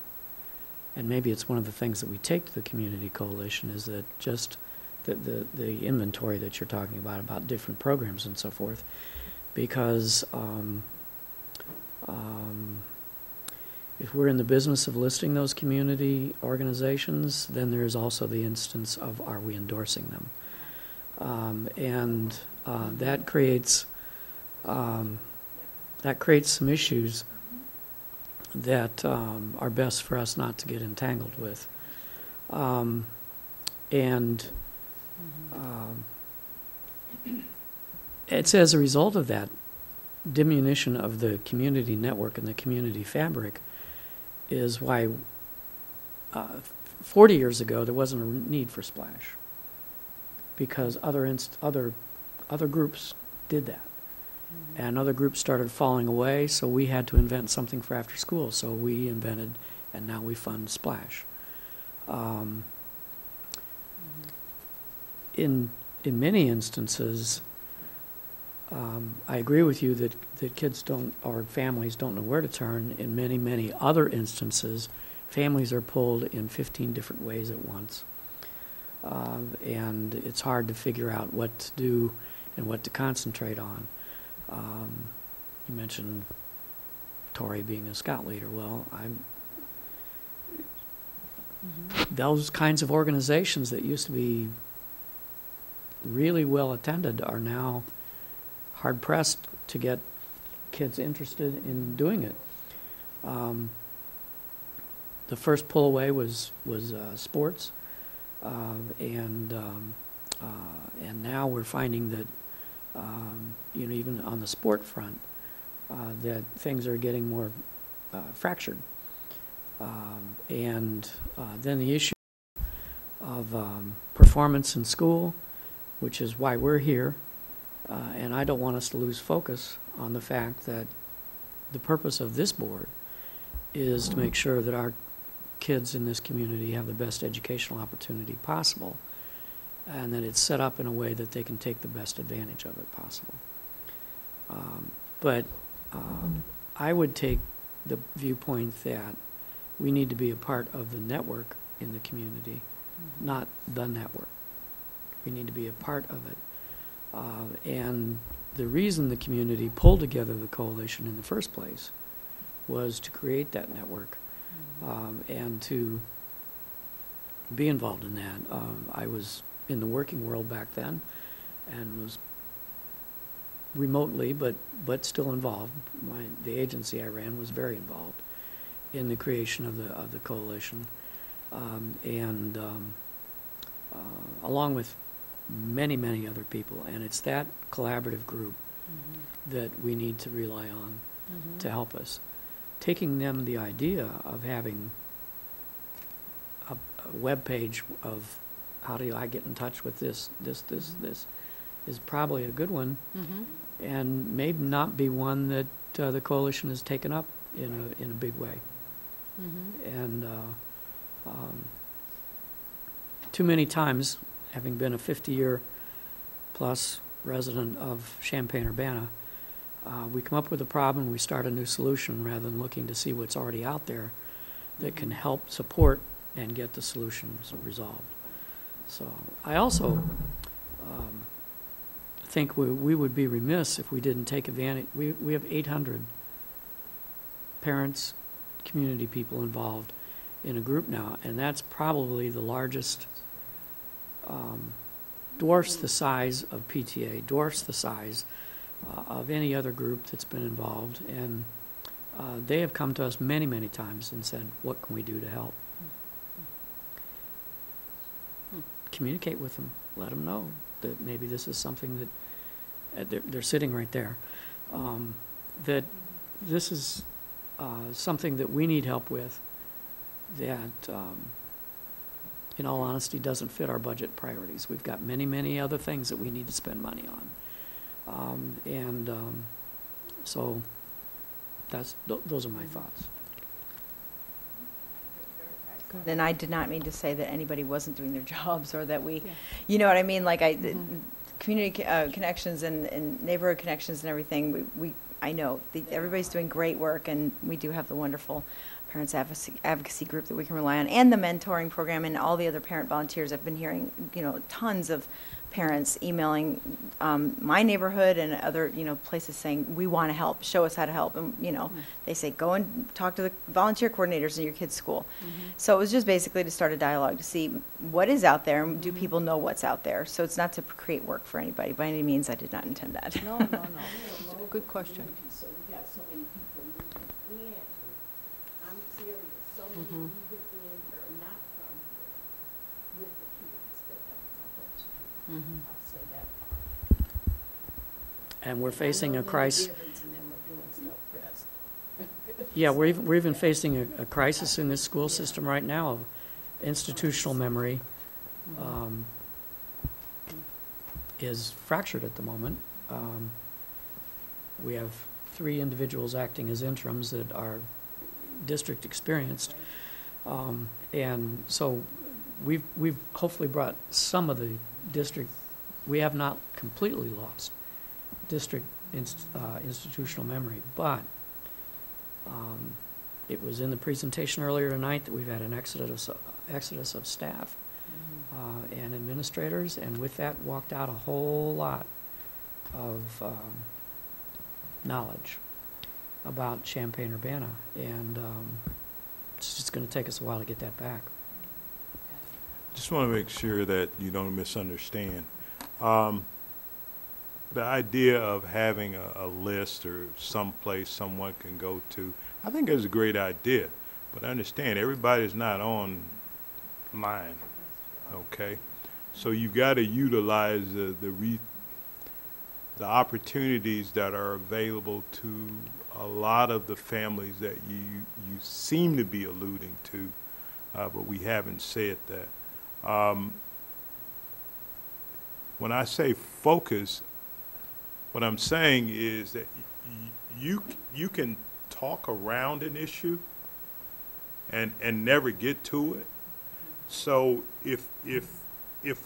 and maybe it's one of the things that we take to the community coalition, is that just the inventory that you're talking about different programs and so forth, because if we're in the business of listing those community organizations, then there's also the instance of, are we endorsing them? That creates some issues that are best for us not to get entangled with. It's as a result of that diminution of the community network and the community fabric is why 40 years ago there wasn't a need for Splash, because other groups did that, and other groups started falling away, so we had to invent something for after school, so we invented, and now we fund Splash. In in many instances, I agree with you that kids don't, or families don't know where to turn. In many, many other instances, families are pulled in 15 different ways at once. And it's hard to figure out what to do and what to concentrate on. You mentioned Tori being a Scout leader. Well, those kinds of organizations that used to be really well attended are now hard pressed to get kids interested in doing it. The first pull away was sports, and now we're finding that even on the sport front, that things are getting more fractured. And then the issue of performance in school, which is why we're here, and I don't want us to lose focus on the fact that the purpose of this board is to make sure that our kids in this community have the best educational opportunity possible, and that it's set up in a way that they can take the best advantage of it possible. But I would take the viewpoint that we need to be a part of the network in the community, not the network. We need to be a part of it. And the reason the community pulled together the coalition in the first place was to create that network and to be involved in that. I was in the working world back then and was remotely but still involved. The agency I ran was very involved in the creation of the coalition, along with many other people. And it's that collaborative group that we need to rely on to help us. Taking them the idea of having a web page of how do I get in touch with this is probably a good one, and may not be one that the coalition has taken up in a big way. And too many times, having been a 50-year plus resident of Champaign-Urbana, we come up with a problem, we start a new solution rather than looking to see what's already out there that can help support and get the solutions resolved. So I also think we would be remiss if we didn't take advantage. We have 800 parents, community people involved in a group now, and that's probably the largest, dwarfs the size of PTA, dwarfs the size of any other group that's been involved. And they have come to us many times and said, what can we do to help? Communicate with them, let them know that maybe this is something that they're sitting right there, that this is something that we need help with, that in all honesty doesn't fit our budget priorities. We've got many other things that we need to spend money on, so those are my thoughts. Then I did not mean to say that anybody wasn't doing their jobs, or that we, you know what I mean? Like community connections and neighborhood connections and everything. I know everybody's doing great work, and we do have the wonderful parents advocacy group that we can rely on, and the mentoring program, and all the other parent volunteers. I've been hearing, tons of parents emailing my neighborhood and other, places saying, we want to help, show us how to help. And, they say, go and talk to the volunteer coordinators in your kid's school. So it was just basically to start a dialogue to see what is out there, and do people know what's out there. So it's not to create work for anybody. By any means, I did not intend that. No. Good question. So we got so many people moving in. I'm serious. So many moving in that are not from here with the kids that don't know what to do. I'll say that part. And we're facing a crisis. Yeah, we're even facing a crisis in this school system right now of institutional memory is fractured at the moment. We have 3 individuals acting as interims that are district experienced, and so we've hopefully brought some of the district we have not completely lost district institutional memory, but it was in the presentation earlier tonight that we've had an exodus of staff and administrators, and with that walked out a whole lot of knowledge about Champaign-Urbana, and it's just going to take us a while to get that back. Just want to make sure that you don't misunderstand. The idea of having a list or someplace someone can go to, I think is a great idea. But understand, everybody's not online, okay? So you've got to utilize the opportunities that are available to a lot of the families that you seem to be alluding to, but we haven't said that. When I say focus, what I'm saying is that you can talk around an issue and never get to it. So if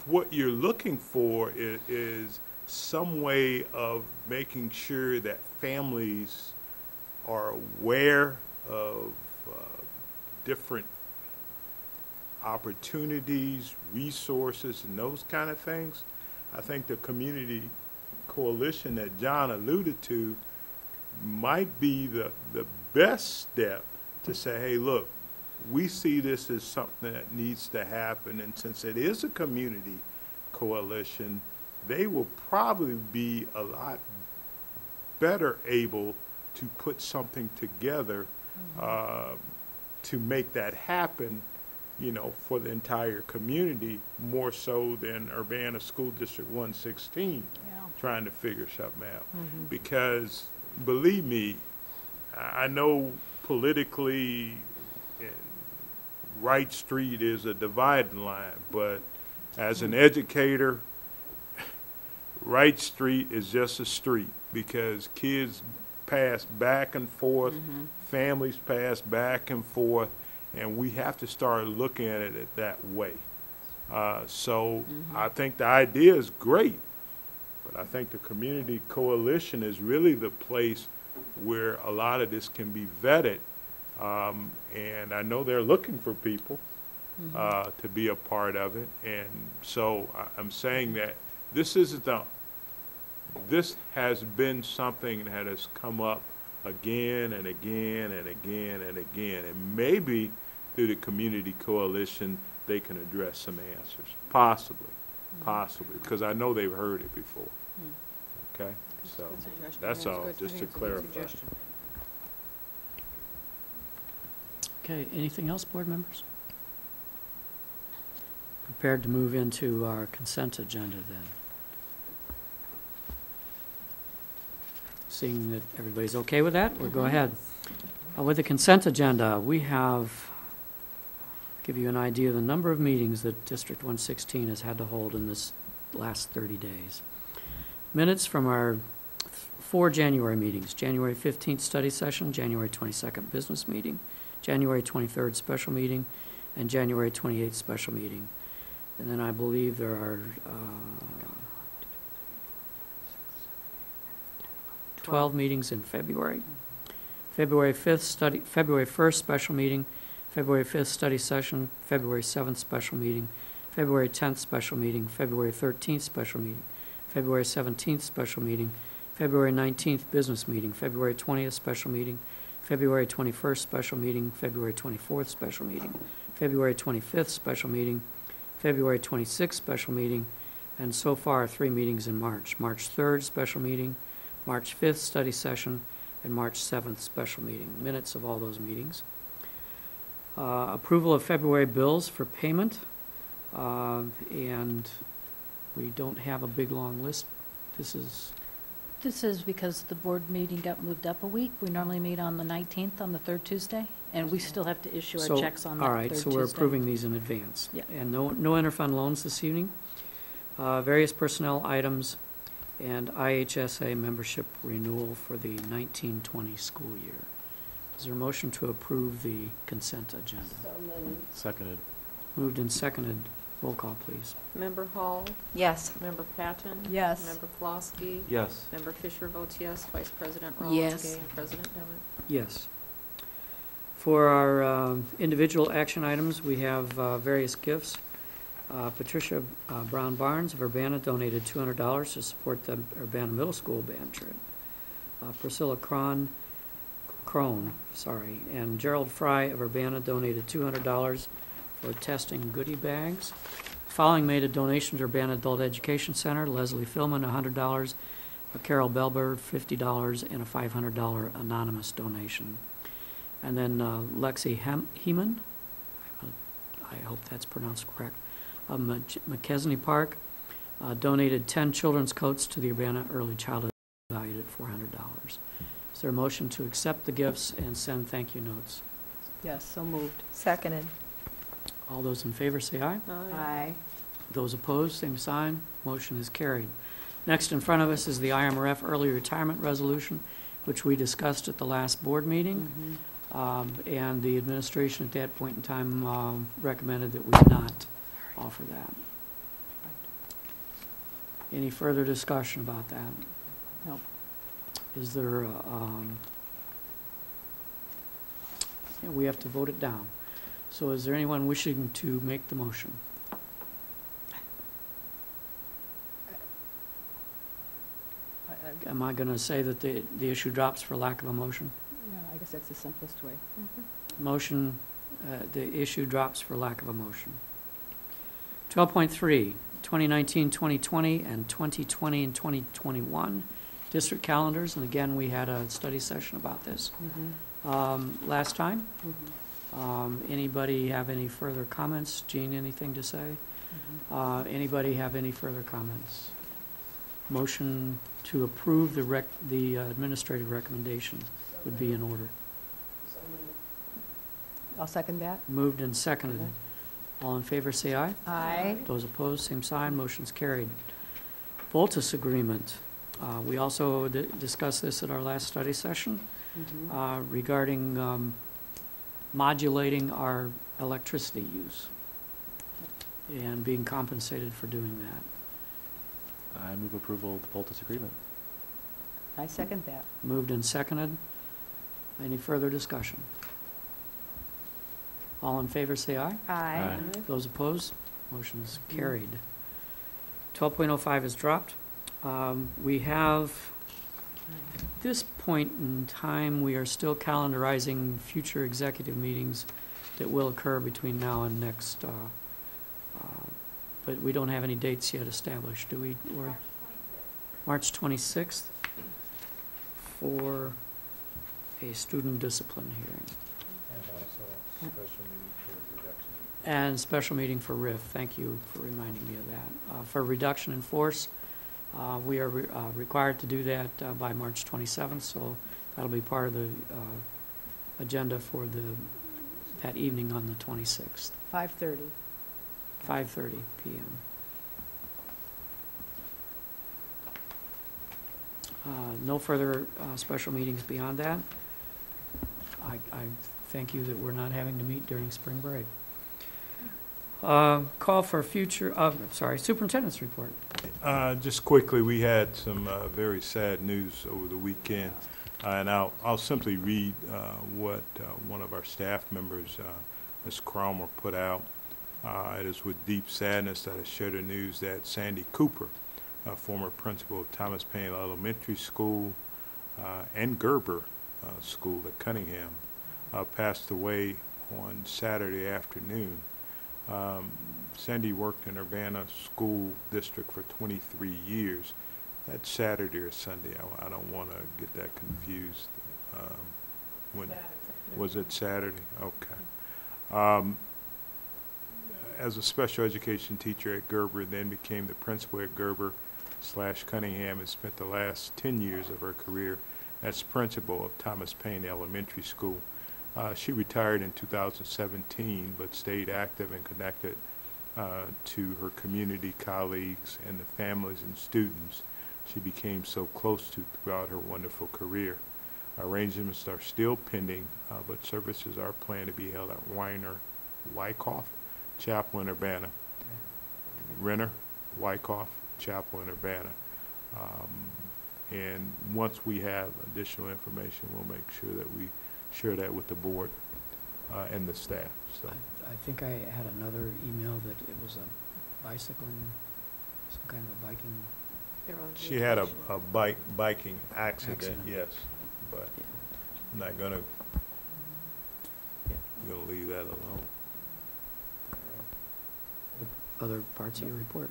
what you're looking for is some way of making sure that families are aware of different opportunities, resources, and those kind of things, I think the community coalition that John alluded to might be the best step to say, hey, look, we see this as something that needs to happen, and since it is a community coalition, they will probably be a lot better able to put something together to make that happen, you know, for the entire community, more so than Urbana School District 116 trying to figure something out. Because believe me, I know politically Wright Street is a dividing line, but as an educator, Wright Street is just a street because kids pass back and forth, families pass back and forth, and we have to start looking at it that way. So I think the idea is great, but I think the community coalition is really the place where a lot of this can be vetted. And I know they're looking for people to be a part of it. And so I'm saying that this has been something that has come up again and again and again and again. And maybe through the community coalition, they can address some answers. Possibly, because I know they've heard it before. Okay? So that's all, just to clarify. Okay, anything else, board members? Prepared to move into our consent agenda then. Seeing that everybody's okay with that, we'll go ahead. With the consent agenda, we have, give you an idea of the number of meetings that District 116 has had to hold in this last 30 days. Minutes from our 4 January meetings: January 15th study session, January 22nd business meeting, January 23rd special meeting, and January 28th special meeting. And then I believe there are 12 meetings in February. February 1st special meeting, February 5th study session, February 7th special meeting, February 10th special meeting, February 13th special meeting, February 17th special meeting, February 19th business meeting, February 20th special meeting, February 21st special meeting, February 24th special meeting, February 25th special meeting, February 26th special meeting, and so far 3 meetings in March. March 3rd special meeting, March 5th study session, and March 7th special meeting. Minutes of all those meetings. Approval of February bills for payment, and we don't have a big long list. This is because the board meeting got moved up a week. We normally meet on the 19th, on the third Tuesday, and we still have to issue our checks on that third Tuesday. All right, so we're approving these in advance. Yeah. And no interfund loans this evening. Various personnel items and IHSA membership renewal for the 1920 school year. Is there a motion to approve the consent agenda? Seconded. Moved and seconded Roll call, please. Member Hall? Yes. Member Patton? Yes. Member Flosky? Yes. Member Fisher votes yes. Vice President Rollins? Yes. And President Demmett? Yes. For our individual action items, we have various gifts. Patricia Brown Barnes of Urbana donated $200 to support the Urbana Middle School band trip. Priscilla Crone, and Gerald Fry of Urbana donated $200 for testing goodie bags. Following made a donation to Urbana Adult Education Center: Leslie Philman, $100, Carol Belber, $50, and a $500 anonymous donation. And then Lexi Heeman, I hope that's pronounced correct, of McKesney Park, donated 10 children's coats to the Urbana Early Childhood, valued at $400. Is there a motion to accept the gifts and send thank you notes? Yes, so moved. Seconded. All those in favor say aye. Aye. Those opposed, same sign. Motion is carried. Next in front of us is the IMRF early retirement resolution, which we discussed at the last board meeting. And the administration at that point in time recommended that we not offer that. Any further discussion about that? No. Is there, we have to vote it down. So is there anyone wishing to make the motion? Am I going to say that the issue drops for lack of a motion? Yeah, I guess that's the simplest way. Motion, the issue drops for lack of a motion. 12.3, 2019-2020 and 2020 and 2021 district calendars. And again, we had a study session about this last time. Anybody have any further comments? Jean, anything to say? Anybody have any further comments? Motion to approve the administrative recommendation would be in order. I'll second that. Moved and seconded. All in favor say aye. Aye. Those opposed, same sign. Motion's carried. Voltus agreement. We also discussed this at our last study session regarding modulating our electricity use and being compensated for doing that. I move approval of the Voltus agreement. I second that. Moved and seconded. Any further discussion? All in favor say aye. Aye. Those opposed, motion is carried. 12.05 is dropped. We have, at this point in time, we are still calendarizing future executive meetings that will occur between now and next, but we don't have any dates yet established, do we, Lori? March 26th for a student discipline hearing. And special meeting for RIF. Thank you for reminding me of that. For reduction in force, we are required to do that by March 27th, so that'll be part of the agenda for that evening on the 26th. 5:30. 5:30 p.m. No further special meetings beyond that. I thank you that we're not having to meet during spring break. Call for future, Superintendent's Report. Just quickly, we had some very sad news over the weekend, and I'll simply read what one of our staff members, Ms. Cromer, put out. It is with deep sadness that I share the news that Sandy Cooper, former principal of Thomas Paine Elementary School and Gerber School at Cunningham, passed away on Saturday afternoon. Sandy worked in Urbana School District for 23 years. That's Saturday or Sunday. I don't want to get that confused. When was it Saturday? Okay. As a special education teacher at Gerber, then became the principal at Gerber/Cunningham, and spent the last 10 years of her career as principal of Thomas Paine Elementary School. She retired in 2017, but stayed active and connected to her community colleagues and the families and students she became so close to throughout her wonderful career. Arrangements are still pending, but services are planned to be held at Weiner Wyckoff Chapel in Urbana Renner, Wyckoff, Chapel, and Urbana. And once we have additional information, we'll make sure that we share that with the board and the staff. So I think I had another email that it was a bicycling, some kind of a biking. she had a biking accident, yes, but Yeah. I'm not gonna, I'm gonna leave that alone. Other parts of your report.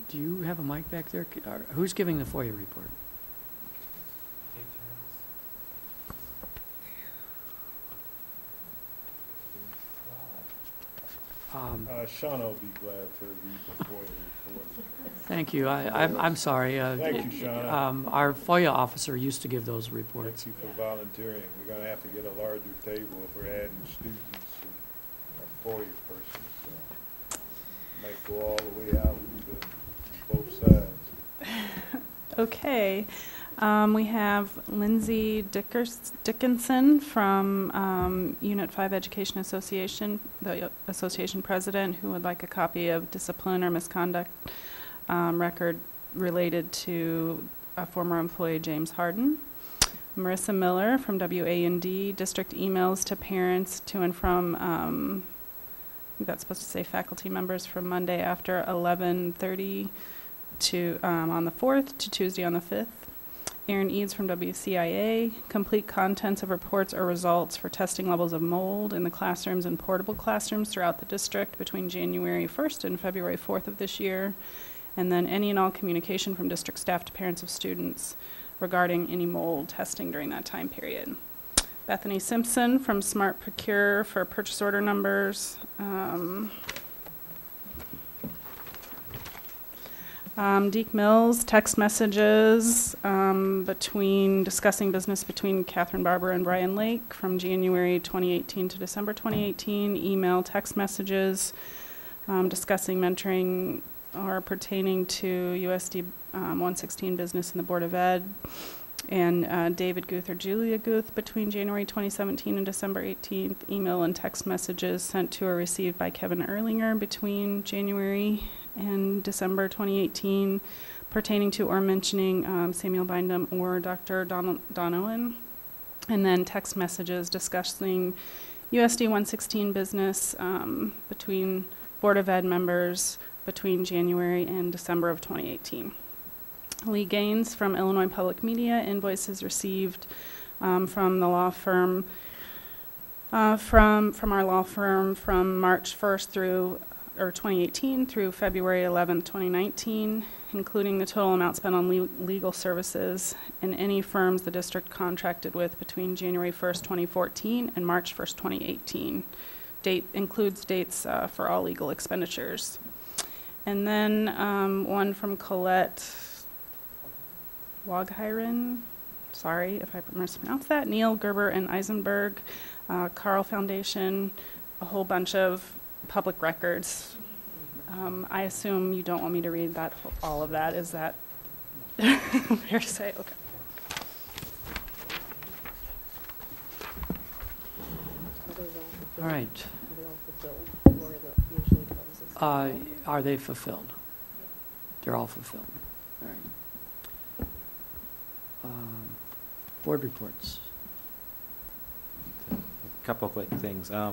Do you have a mic back there? Who's giving the FOIA report? Shauna will be glad to read the FOIA report. Thank you. I'm sorry. Thank you, Shauna. Our FOIA officer used to give those reports. Thank you for volunteering. We're gonna have to get a larger table if we're adding students and our FOIA person. So might go all the way out to both sides. Okay. We have Lindsay Dickinson from Unit 5 Education Association, the association president, who would like a copy of discipline or misconduct record related to a former employee, James Harden. Marissa Miller from WA&D, district emails to parents to and from, I think that's supposed to say faculty members, from Monday after 11:30 to on the 4th to Tuesday on the 5th. Aaron Eads from WCIA, complete contents of reports or results for testing levels of mold in the classrooms and portable classrooms throughout the district between January 1st and February 4th of this year. And then any and all communication from district staff to parents of students regarding any mold testing during that time period. Bethany Simpson from Smart Procure for purchase order numbers. Deke Mills, text messages discussing business between Catherine Barber and Brian Lake from January 2018 to December 2018. Email, text messages discussing mentoring or pertaining to USD 116 business in the Board of Ed. And David Guth or Julia Guth between January 2017 and December 18th. Email and text messages sent to or received by Kevin Erlinger between January and December 2018 pertaining to or mentioning Samuel Bindum or Dr. Donovan. And then text messages discussing USD 116 business between Board of Ed members between January and December of 2018. Lee Gaines from Illinois Public Media, invoices received from the law firm, from our law firm from March 1st through 2018 through February 11th, 2019, including the total amount spent on legal services and any firms the district contracted with between January 1st, 2014 and March 1st, 2018. Date includes dates for all legal expenditures. And then one from Colette Waghiren, sorry if I mispronounced that, Neil Gerber and Eisenberg, Carl Foundation, a whole bunch of public records. I assume you don't want me to read that all of that. Is that fair to say? Okay. All right. Are they fulfilled? They're all fulfilled. All right. Board reports. A couple of quick things. I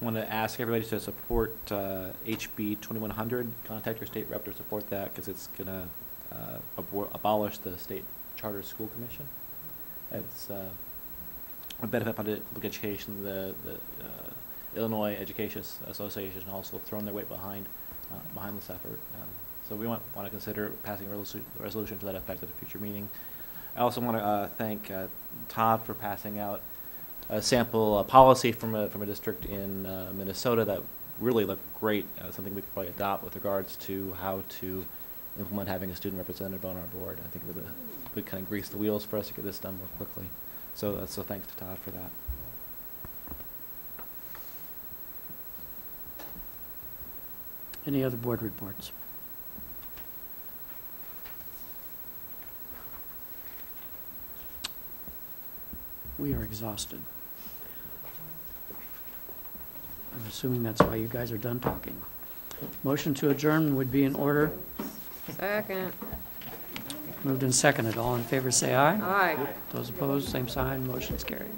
want to ask everybody to support HB 2100. Contact your state rep to support that because it's going to abolish the state charter school commission. It's a benefit public education. The Illinois Education Association also thrown their weight behind this effort. So we want to consider passing a resolution to that effect at a future meeting. I also want to thank Todd for passing out a sample policy from a district in Minnesota that really looked great, something we could probably adopt with regards to how to implement having a student representative on our board. I think it would kind of grease the wheels for us to get this done more quickly. So thanks to Todd for that. Any other board reports? We are exhausted. I'm assuming that's why you guys are done talking. Motion to adjourn would be in order. Second. Moved and seconded. All in favor say aye. Aye. Those opposed, same sign. Motion's carried.